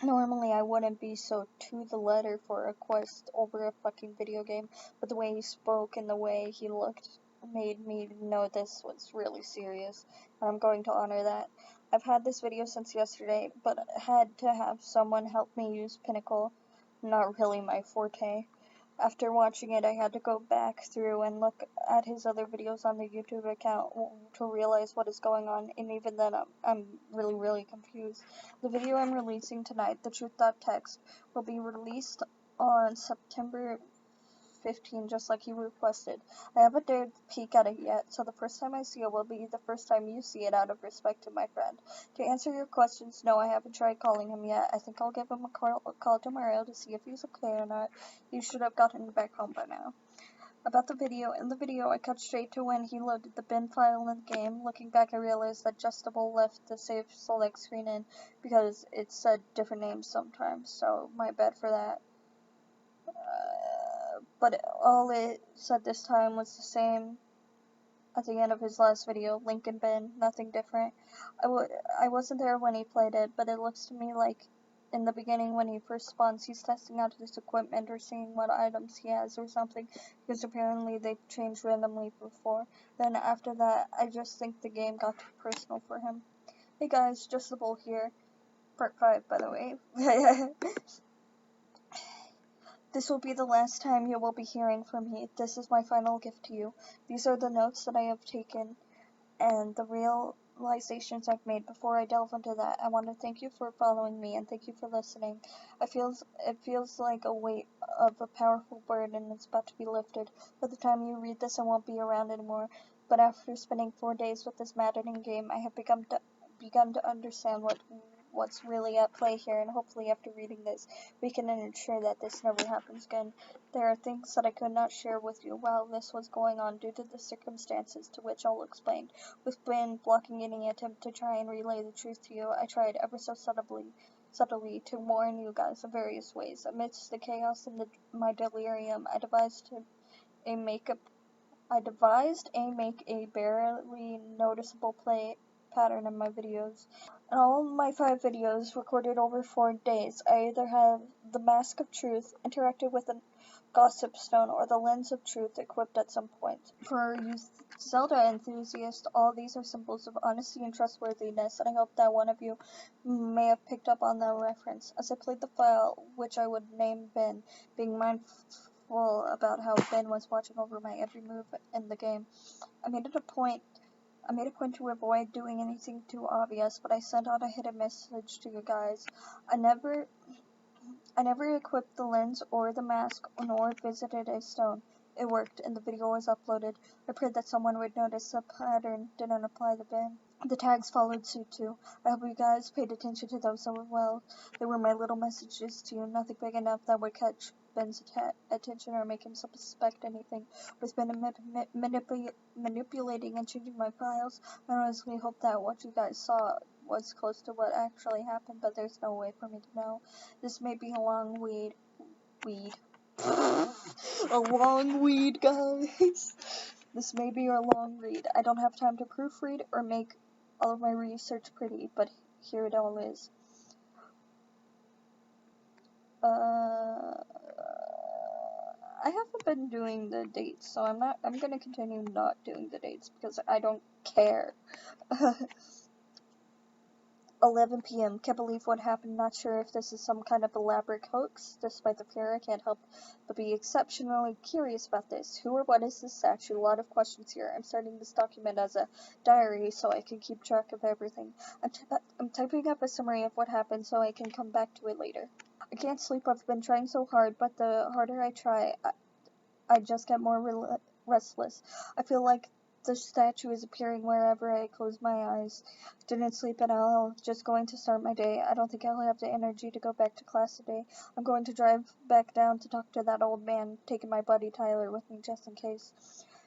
Normally, I wouldn't be so to the letter for a quest over a fucking video game, but the way he spoke and the way he looked made me know this was really serious, and I'm going to honor that. I've had this video since yesterday, but had to have someone help me use Pinnacle. Not really my forte. After watching it, I had to go back through and look at his other videos on the YouTube account to realize what is going on, and even then I'm really confused. The video I'm releasing tonight, the truth.txt, will be released on September 15, just like he requested. I haven't dared peek at it yet, so the first time I see it will be the first time you see it out of respect to my friend. To answer your questions, no, I haven't tried calling him yet. I think I'll give him a call tomorrow to see if he's okay or not. He should have gotten back home by now. About the video, in the video I cut straight to when he loaded the bin file in the game. Looking back, I realized that Justable left the save select screen in because it said different names sometimes, so my bad for that. But all it said this time was the same at the end of his last video, Lincoln bin, nothing different. I wasn't there when he played it, but it looks to me like in the beginning when he first spawns, he's testing out his equipment or seeing what items he has or something, because apparently they've changed randomly before. Then after that, I just think the game got too personal for him. Hey guys, Justable here. Part 5, by the way. This will be the last time you will be hearing from me. This is my final gift to you. These are the notes that I have taken, and the real generalizations I've made. Before I delve into that, I want to thank you for following me and thank you for listening. It feels like a weight of a powerful burden is about to be lifted. By the time you read this, I won't be around anymore. But after spending 4 days with this maddening game, I have begun to understand what's really at play here, and hopefully after reading this, we can ensure that this never happens again. There are things that I could not share with you while this was going on due to the circumstances, to which I'll explain. With Ben blocking any attempt to try and relay the truth to you, I tried ever so subtly to warn you guys in various ways. Amidst the chaos and my delirium, I devised make a barely noticeable play pattern in my videos. In all my 5 videos, recorded over 4 days, I either have the Mask of Truth interacted with a gossip stone or the Lens of Truth equipped at some point. For you Zelda enthusiasts, all these are symbols of honesty and trustworthiness, and I hope that one of you may have picked up on that reference. As I played the file, which I would name Ben, being mindful about how Ben was watching over my every move in the game, I made a point to avoid doing anything too obvious, but I sent out a hidden message to you guys. I never equipped the lens or the mask, nor visited a stone. It worked, and the video was uploaded. I prayed that someone would notice the pattern didn't apply to Ben. The tags followed suit too. I hope you guys paid attention to those as well. They were my little messages to you, nothing big enough that would catch Ben's attention or make him suspect anything. With Ben manipulating and changing my files, I honestly hope that what you guys saw was close to what actually happened, but there's no way for me to know. This may be a long weed. A long weed, guys. This may be a long read. I don't have time to proofread or make all of my research pretty, but here it all is. I haven't been doing the dates, so I'm gonna continue not doing the dates because I don't care. 11 p.m. Can't believe what happened. Not sure if this is some kind of elaborate hoax. Despite the fear, I can't help but be exceptionally curious about this. Who or what is this statue? A lot of questions here. I'm starting this document as a diary so I can keep track of everything. I'm typing up a summary of what happened so I can come back to it later. I can't sleep. I've been trying so hard, but the harder I try, I just get more restless. I feel like the statue is appearing wherever I close my eyes. Didn't sleep at all, just going to start my day. I don't think I'll have the energy to go back to class today. I'm going to drive back down to talk to that old man, taking my buddy Tyler with me just in case.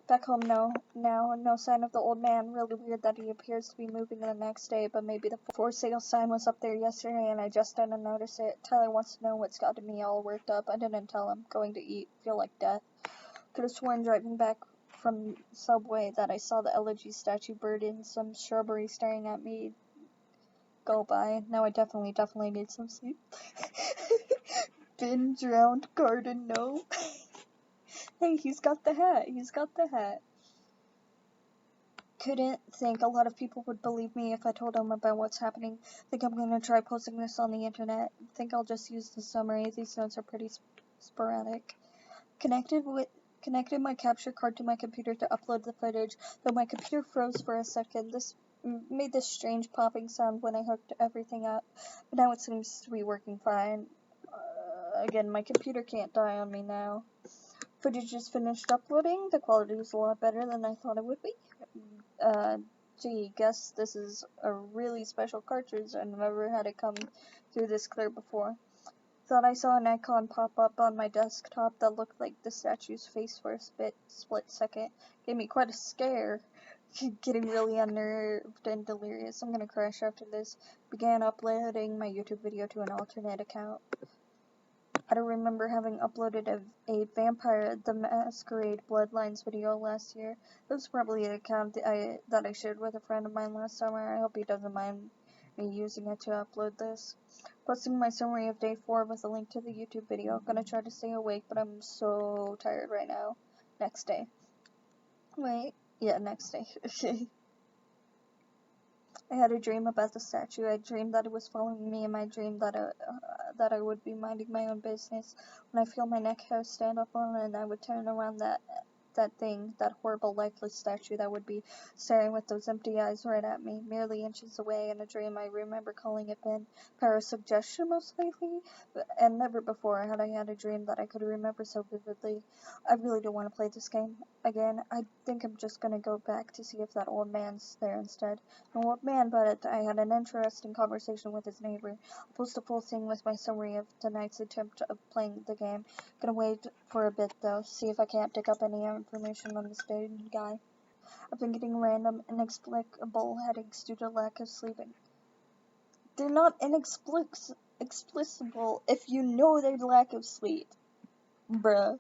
Back home now, no sign of the old man. Really weird that he appears to be moving the next day, but maybe the for sale sign was up there yesterday and I just didn't notice it. Tyler wants to know what's gotten me all worked up. I didn't tell him. Going to eat, feel like death. Could have sworn driving back from Subway that I saw the elegy statue bird in some shrubbery staring at me go by. Now I definitely need some sleep. Been drowned garden, no. Hey, he's got the hat. Couldn't think a lot of people would believe me if I told them about what's happening. Think I'm gonna try posting this on the internet. Think I'll just use the summary. These notes are pretty sporadic. Connected my capture card to my computer to upload the footage, though my computer froze for a second. This made this strange popping sound when I hooked everything up, but now it seems to be working fine. Again, my computer can't die on me now. Footage is finished uploading. The quality is a lot better than I thought it would be. Gee, guess this is a really special cartridge. I've never had it come through this clear before. Thought I saw an icon pop up on my desktop that looked like the statue's face for a split second. Gave me quite a scare. Getting really unnerved and delirious. I'm gonna crash after this. Began uploading my YouTube video to an alternate account. I don't remember having uploaded a Vampire the Masquerade Bloodlines video last year. It was probably an account that I shared with a friend of mine last summer. I hope he doesn't mind me using it to upload this. Posting my summary of day 4 with a link to the YouTube video. Gonna try to stay awake, but I'm so tired right now. Next day. Wait, yeah, next day. Okay. I had a dream about the statue. I dreamed that it was following me in my dream, that I would be minding my own business. When I feel my neck hair stand up on it, and I would turn around, that that thing, that horrible lifeless statue that would be staring with those empty eyes right at me, merely inches away. In a dream, I remember calling it Ben. Parasuggestion, most likely? And never before had I had a dream that I could remember so vividly. I really don't want to play this game again. I think I'm just gonna go back to see if that old man's there instead. An old man, but I had an interesting conversation with his neighbor. I'll post the full thing with my summary of tonight's attempt of playing the game. Gonna wait for a bit though, see if I can't dig up any information on this big guy. I've been getting random, inexplicable headaches due to lack of sleeping. They're not inexplicable if you know their lack of sleep. Bruh.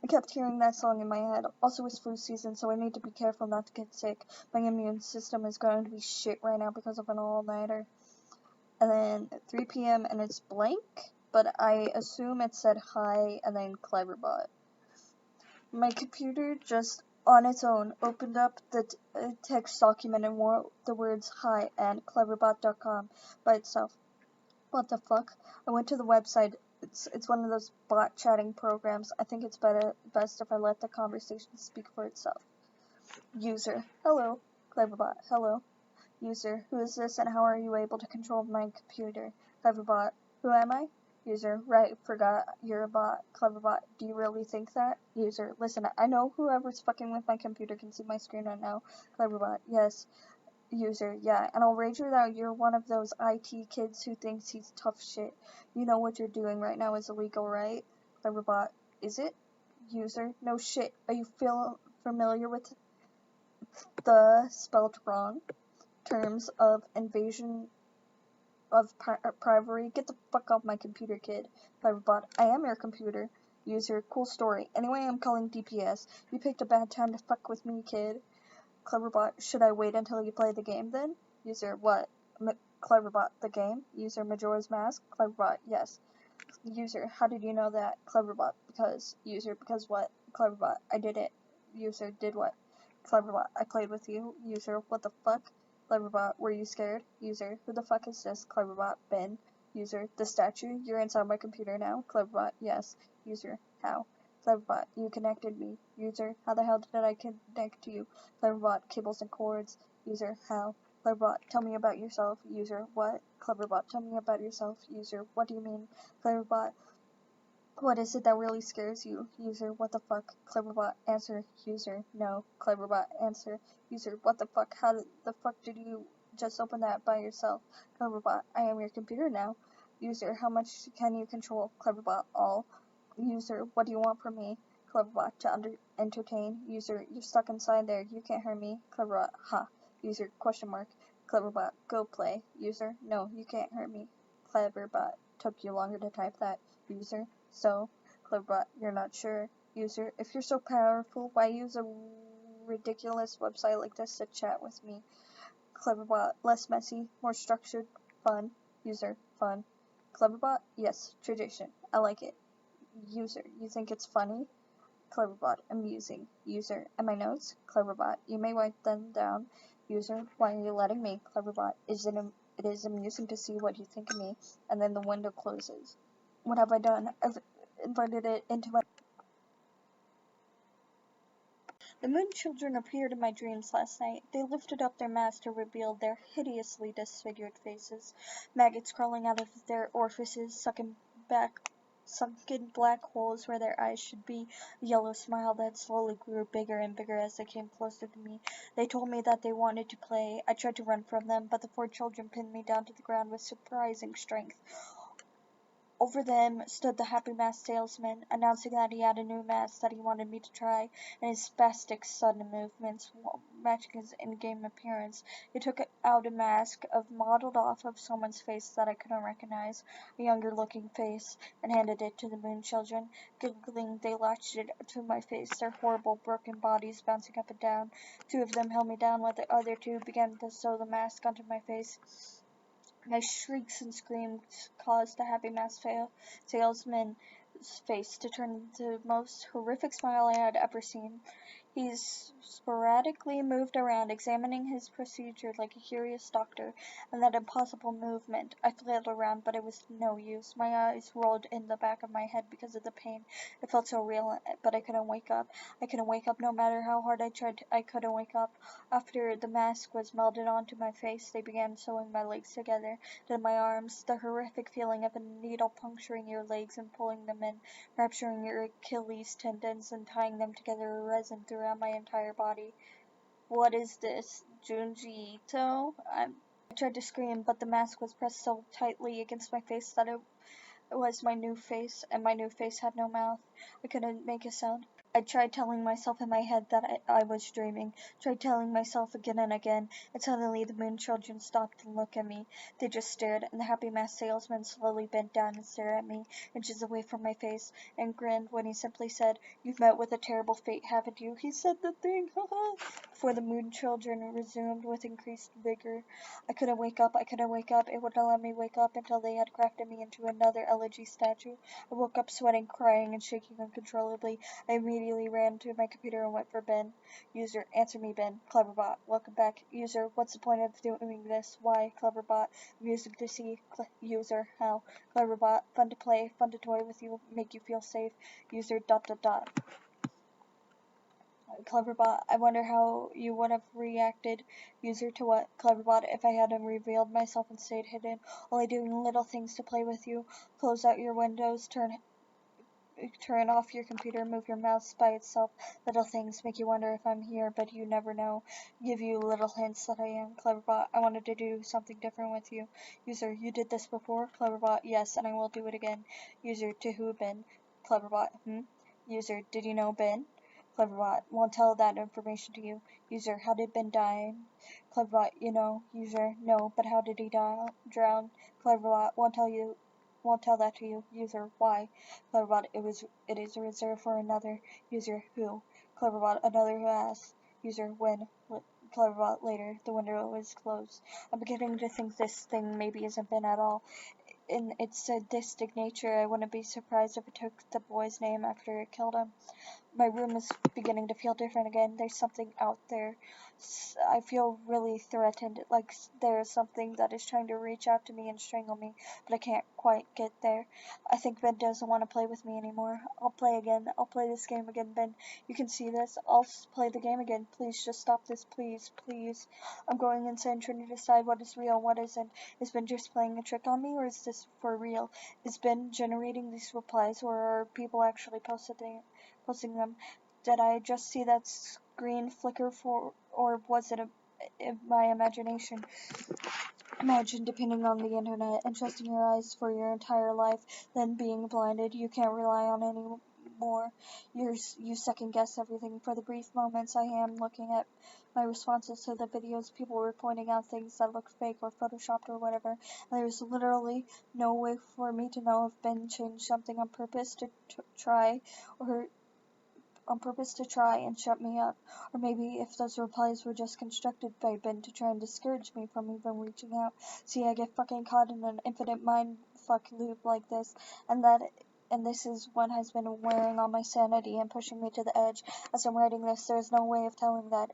I kept hearing that song in my head. Also, it's flu season, so I need to be careful not to get sick. My immune system is going to be shit right now because of an all-nighter. And then 3 p.m. and it's blank, but I assume it said hi and then Cleverbot. My computer just on its own opened up the text document and wrote the words hi and cleverbot.com by itself. What the fuck? I went to the website. It's one of those bot chatting programs. I think it's best if I let the conversation speak for itself. User. Hello. Cleverbot. Hello. User. Who is this and how are you able to control my computer? Cleverbot. Who am I? User. Right. Forgot you're a bot. Cleverbot. Do you really think that? User. Listen, I know whoever's fucking with my computer can see my screen right now. Cleverbot. Yes. User, yeah, and I'll wager that you're one of those IT kids who thinks he's tough shit. You know what you're doing right now is illegal, right? Cleverbot, is it? User, no shit. Are you familiar with the spelled wrong terms of invasion of privacy? Get the fuck off my computer, kid. Cleverbot, I am your computer. User, cool story. Anyway, I'm calling DPS. You picked a bad time to fuck with me, kid. Cleverbot, should I wait until you play the game then? User, what? Cleverbot, the game? User, Majora's Mask? Cleverbot, yes. User, how did you know that? Cleverbot, because. User, because what? Cleverbot, I did it. User, did what? Cleverbot, I played with you. User, what the fuck? Cleverbot, were you scared? User, who the fuck is this? Cleverbot, Ben. User, the statue? You're inside my computer now? Cleverbot, yes. User, how? Cleverbot, you connected me. User, how the hell did I connect to you? Cleverbot, cables and cords. User, how? Cleverbot, tell me about yourself. User, what? Cleverbot, tell me about yourself. User, what do you mean? Cleverbot, what is it that really scares you? User, what the fuck? Cleverbot, answer. User, no. Cleverbot, answer. User, what the fuck? How the fuck did you just open that by yourself? Cleverbot, I am your computer now. User, how much can you control? Cleverbot, all. User, what do you want from me? Cleverbot, to entertain. User, you're stuck inside there. You can't hear me. Cleverbot, ha. User, question mark. Cleverbot, go play. User, no, you can't hear me. Cleverbot, took you longer to type that. User, so. Cleverbot, you're not sure. User, if you're so powerful, why use a ridiculous website like this to chat with me? Cleverbot, less messy, more structured, fun. User, fun. Cleverbot, yes, tradition. I like it. User, you think it's funny? Cleverbot, amusing. User, and my notes? Cleverbot, you may write them down. User, why are you letting me? Cleverbot, it is amusing to see what you think of me. And then the window closes. What have I done? I've invited it into my... The moon children appeared in my dreams last night. They lifted up their masks to reveal their hideously disfigured faces. Maggots crawling out of their orifices, sunken black holes where their eyes should be, a yellow smile that slowly grew bigger and bigger as they came closer to me. They told me that they wanted to play. I tried to run from them, but the 4 children pinned me down to the ground with surprising strength. Over them stood the Happy Mask salesman, announcing that he had a new mask that he wanted me to try, and his spastic sudden movements matching his in-game appearance. He took out a mask modeled off of someone's face that I couldn't recognize, a younger-looking face, and handed it to the moon children. Giggling, they latched it to my face, their horrible, broken bodies bouncing up and down. 2 of them held me down while the other 2 began to sew the mask onto my face. My shrieks and screams caused the Happy Mask salesman's face to turn into the most horrific smile I had ever seen. He's sporadically moved around, examining his procedure like a curious doctor, and that impossible movement. I flailed around, but it was no use. My eyes rolled in the back of my head because of the pain. It felt so real, but I couldn't wake up. I couldn't wake up no matter how hard I tried. I couldn't wake up. After the mask was melded onto my face, they began sewing my legs together, then my arms. The horrific feeling of a needle puncturing your legs and pulling them in, rupturing your Achilles tendons and tying them together with resin throughout my entire body. What is this, Junji Ito? I tried to scream, but the mask was pressed so tightly against my face that it was my new face, and my new face had no mouth. I couldn't make a sound. I tried telling myself in my head that I was dreaming, tried telling myself again and again, and suddenly the moon children stopped and looked at me. They just stared, and the happy masked salesman slowly bent down and stared at me, inches away from my face, and grinned when he simply said, "You've met with a terrible fate, haven't you?" He said the thing, haha, before the moon children resumed with increased vigor. I couldn't wake up, it wouldn't let me wake up until they had crafted me into another elegy statue. I woke up sweating, crying, and shaking uncontrollably. I immediately ran to my computer and went for Ben. User, answer me, Ben. Cleverbot, welcome back. User, what's the point of doing this? Why? Cleverbot, music to see. User, how? Cleverbot, fun to play, fun to toy with you, make you feel safe. User, ... Cleverbot, I wonder how you would have reacted. User, to what? Cleverbot, if I hadn't revealed myself and stayed hidden, only doing little things to play with you. Close out your windows, turn off your computer, move your mouse by itself. Little things make you wonder if I'm here, but you never know. Give you little hints that I am. Cleverbot, I wanted to do something different with you. User, you did this before? Cleverbot, yes, and I will do it again. User, to who, Ben? Cleverbot, User, did you know Ben? Cleverbot, won't tell that information to you. User, how did Ben die? Cleverbot, you know. User, no, but how did he drown? Cleverbot, won't tell that to you. User, why? Cleverbot, it is reserved for another. User, who? Cleverbot, another who asks. User, when? Cleverbot, later. The window was closed. I'm beginning to think this thing maybe isn't Ben at all. In its sadistic nature, I wouldn't be surprised if it took the boy's name after it killed him. My room is beginning to feel different again. There's something out there. I feel really threatened, like there's something that is trying to reach out to me and strangle me, but I can't quite get there. I think Ben doesn't want to play with me anymore. I'll play again. I'll play this game again, Ben. You can see this. I'll play the game again. Please just stop this, please, please. I'm going insane trying to decide what is real and what isn't. Is Ben just playing a trick on me, or is this for real? Is Ben generating these replies, or are people actually posting them? Did I just see that screen flicker or was it my imagination? Imagine depending on the internet and trusting your eyes for your entire life, then being blinded. You can't rely on any more. You second guess everything. For the brief moments I am looking at my responses to the videos, people were pointing out things that looked fake or photoshopped or whatever, and there's literally no way for me to know if Ben changed something on purpose to try and shut me up, or maybe if those replies were just constructed by Ben to try and discourage me from even reaching out. See, I get fucking caught in an infinite mindfuck loop like this, and this is what has been wearing on my sanity and pushing me to the edge. As I'm writing this, there's no way of telling that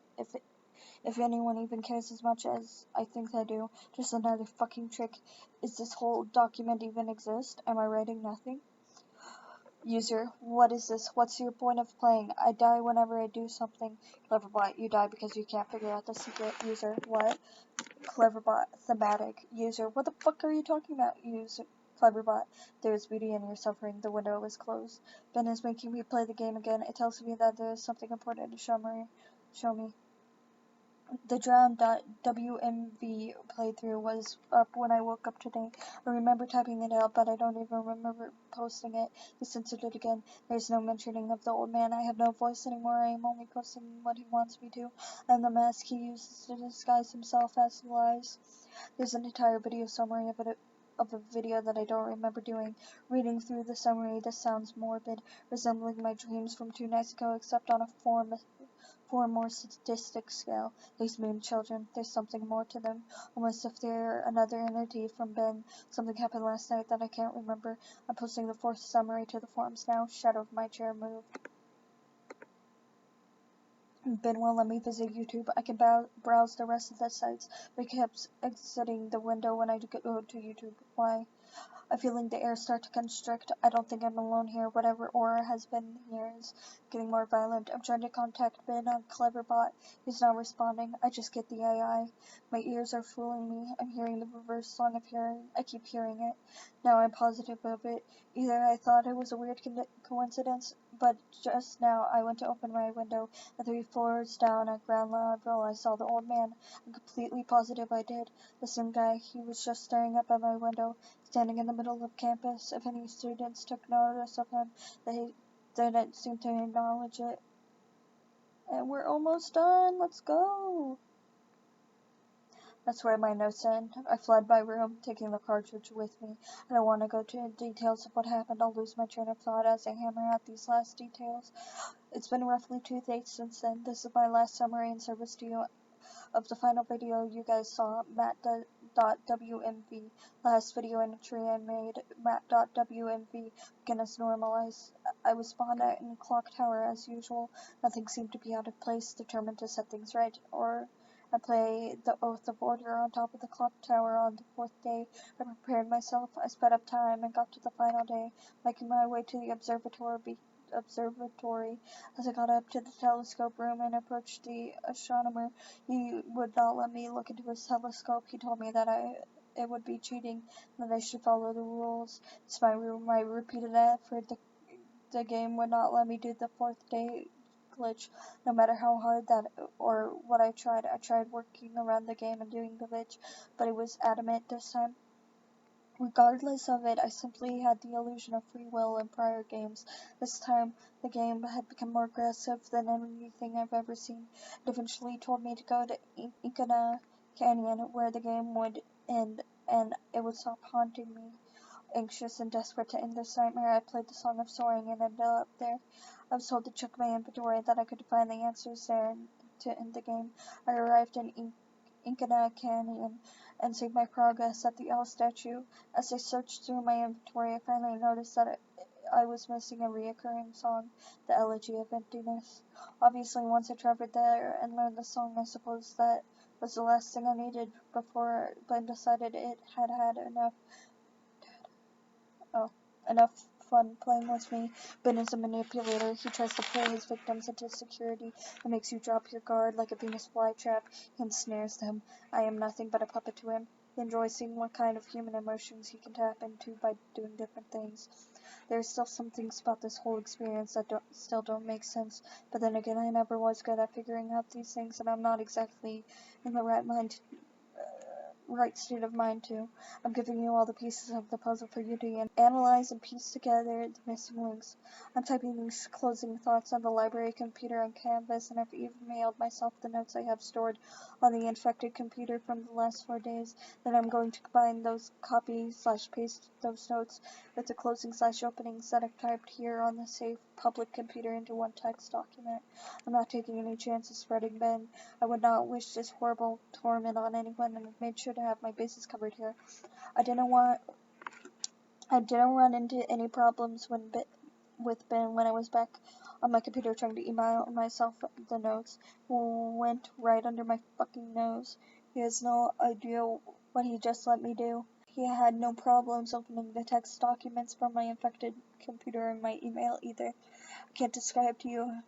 if anyone even cares as much as I think they do. Just another fucking trick. Is this whole document even exist? Am I writing nothing? User, what is this? What's your point of playing? I die whenever I do something. Cleverbot, you die because you can't figure out the secret. User, what? Cleverbot, thematic. User, what the fuck are you talking about? User, Cleverbot, there is beauty in your suffering. The window was closed. Ben is making me play the game again. It tells me that there is something important to show me. The Drowned WMV playthrough was up when I woke up today. I remember typing it out, but I don't even remember posting it. He censored it again. There's no mentioning of the old man. I have no voice anymore. I am only posting what he wants me to, and the mask he uses to disguise himself as lies. There's an entire video summary of a video that I don't remember doing. Reading through the summary, this sounds morbid, resembling my dreams from 2 nights ago, except on a far more sadistic scale. These moon children, there's something more to them, almost if they're another entity from Ben. Something happened last night that I can't remember. I'm posting the 4th summary to the forums now. Shadow of my chair moved. Ben won't let me visit YouTube. I can browse the rest of the sites, but he kept exiting the window when I go to YouTube. Why? I'm feeling the air start to constrict. I don't think I'm alone here. Whatever aura has been here is getting more violent. I'm trying to contact Ben on Cleverbot. He's not responding. I just get the AI. My ears are fooling me. I'm hearing the reverse song of hearing. I keep hearing it. Now I'm positive of it. Either I thought it was a weird coincidence, but just now I went to open my window, and 3 floors down at ground level I saw the old man. I'm completely positive I did. The same guy. He was just staring up at my window, standing in the middle of campus. If any students took notice of him, they didn't seem to acknowledge it. And we're almost done. Let's go. That's where my notes end. I fled my room, taking the cartridge with me. I don't want to go into details of what happened. I'll lose my train of thought as I hammer out these last details. It's been roughly 2 days since then. This is my last summary in service to you of the final video you guys saw, Matt.wmv. Last video entry I made, Matt.wmv, beginners normalized. I was spawned out in Clock Tower as usual. Nothing seemed to be out of place, determined to set things right, or I play the Oath of Order on top of the Clock Tower on the 4th day. I prepared myself, I sped up time and got to the final day, making my way to the observatory. As I got up to the telescope room and approached the astronomer, he would not let me look into his telescope. He told me that it would be cheating, and that I should follow the rules. Despite my repeated effort, the game would not let me do the 4th day glitch, no matter how hard that or what I tried. I tried working around the game and doing the glitch, but it was adamant this time. Regardless of it, I simply had the illusion of free will in prior games. This time, the game had become more aggressive than anything I've ever seen. It eventually told me to go to Incana Canyon, where the game would end, and it would stop haunting me. Anxious and desperate to end this nightmare, I played the Song of Soaring and ended up there. I was told to check my inventory, that I could find the answers there to end the game. I arrived in Incana Canyon and saved my progress at the owl statue. As I searched through my inventory, I finally noticed that I was missing a reoccurring song, the Elegy of Emptiness. Obviously, once I traveled there and learned the song, I suppose that was the last thing I needed before Ben decided it had had enough fun playing with me. Ben is a manipulator. He tries to pull his victims into security and makes you drop your guard like a Venus flytrap. He ensnares them. I am nothing but a puppet to him. He enjoys seeing what kind of human emotions he can tap into by doing different things. There are still some things about this whole experience that still don't make sense, but then again, I never was good at figuring out these things, and I'm not exactly in the right state of mind to. I'm giving you all the pieces of the puzzle for you to analyze and piece together the missing links. I'm typing these closing thoughts on the library computer on Canvas, and I've even mailed myself the notes I have stored on the infected computer from the last 4 days. Then I'm going to combine those copy/paste those notes with the closing/openings that I've typed here on the safe public computer into one text document. I'm not taking any chances spreading Ben. I would not wish this horrible torment on anyone, and I've made sure to have my bases covered here. I didn't run into any problems with Ben when I was back on my computer trying to email myself the notes. Went right under my fucking nose. He has no idea what he just let me do. He had no problems opening the text documents from my infected computer and my email either. I can't describe to you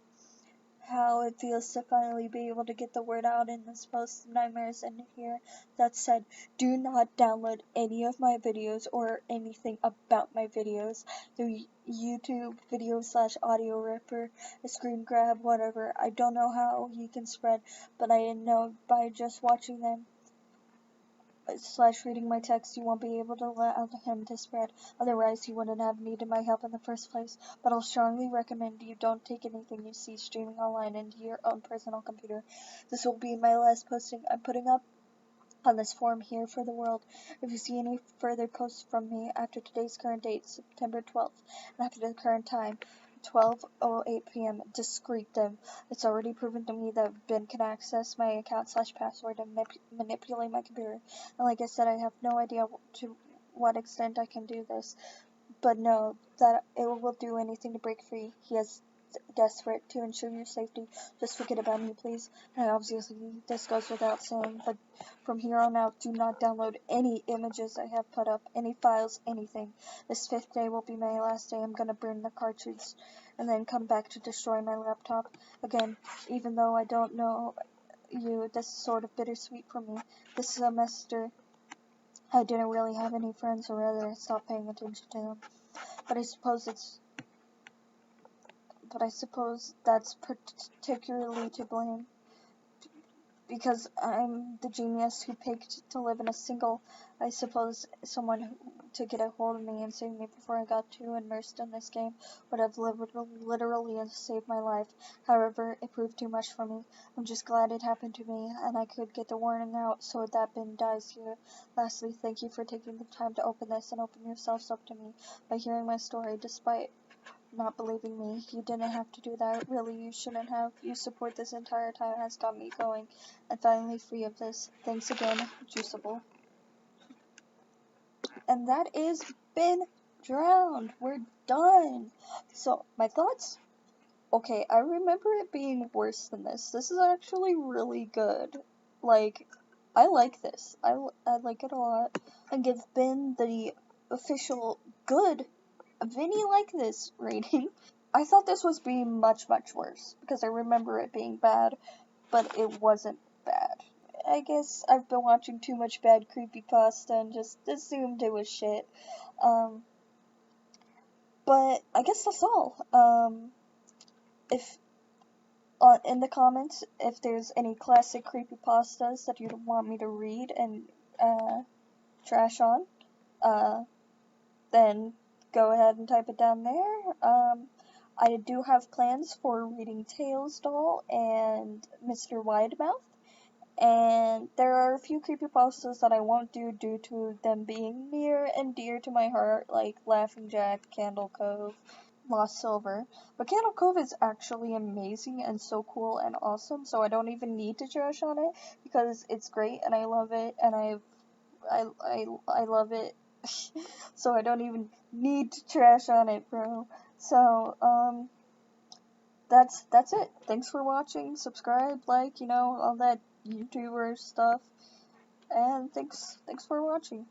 how it feels to finally be able to get the word out in this post nightmares in here. That said, do not download any of my videos or anything about my videos through YouTube video/audio ripper, a screen grab, whatever. I don't know how he can spread, but I know by just watching them /reading my text, you won't be able to allow him to spread. Otherwise, he wouldn't have needed my help in the first place. But I'll strongly recommend you don't take anything you see streaming online into your own personal computer. This will be my last posting I'm putting up on this forum here for the world. If you see any further posts from me after today's current date, September 12th, and after the current time, 12:08 p.m. discreet them. It's already proven to me that Ben can access my account/password and manipulate my computer. And like I said, I have no idea to what extent I can do this, but know that it will do anything to break free. He has desperate to ensure your safety. Just forget about me, please. And obviously, this goes without saying, but from here on out, do not download any images I have put up, any files, anything. This 5th day will be my last day. I'm gonna burn the cartridge and then come back to destroy my laptop. Again, even though I don't know you, this is sort of bittersweet for me. This semester, I didn't really have any friends, or rather, I stopped paying attention to them. But I suppose that's particularly to blame, because I'm the genius who picked to live in a single. I suppose someone to get a hold of me and save me before I got too immersed in this game would have literally saved my life. However, it proved too much for me. I'm just glad it happened to me, and I could get the warning out so that bin dies here. Lastly, thank you for taking the time to open this and open yourselves up to me by hearing my story, despite not believing me. You didn't have to do that. Really, you shouldn't have. Your support this entire time has got me going and finally free of this. Thanks again, Juiceable. And that is been drowned. We're done. So, my thoughts? Okay, I remember it being worse than this. This is actually really good. Like, I like this. I like it a lot. I give Ben the official good Vinny like this rating. I thought this was being much, much worse, because I remember it being bad, but it wasn't bad. I guess I've been watching too much bad creepypasta and just assumed it was shit. But I guess that's all. If in the comments, if there's any classic creepypastas that you'd want me to read and trash on, then go ahead and type it down there. I do have plans for reading Tails Doll and Mr. Widemouth, and there are a few creepypastas that I won't do due to them being near and dear to my heart, like Laughing Jack, Candle Cove, Lost Silver. But Candle Cove is actually amazing and so cool and awesome, so I don't even need to trash on it, because it's great and I love it, and I love it. So I don't even need to trash on it, bro. So, that's it. Thanks for watching. Subscribe, like, all that YouTuber stuff. And thanks for watching.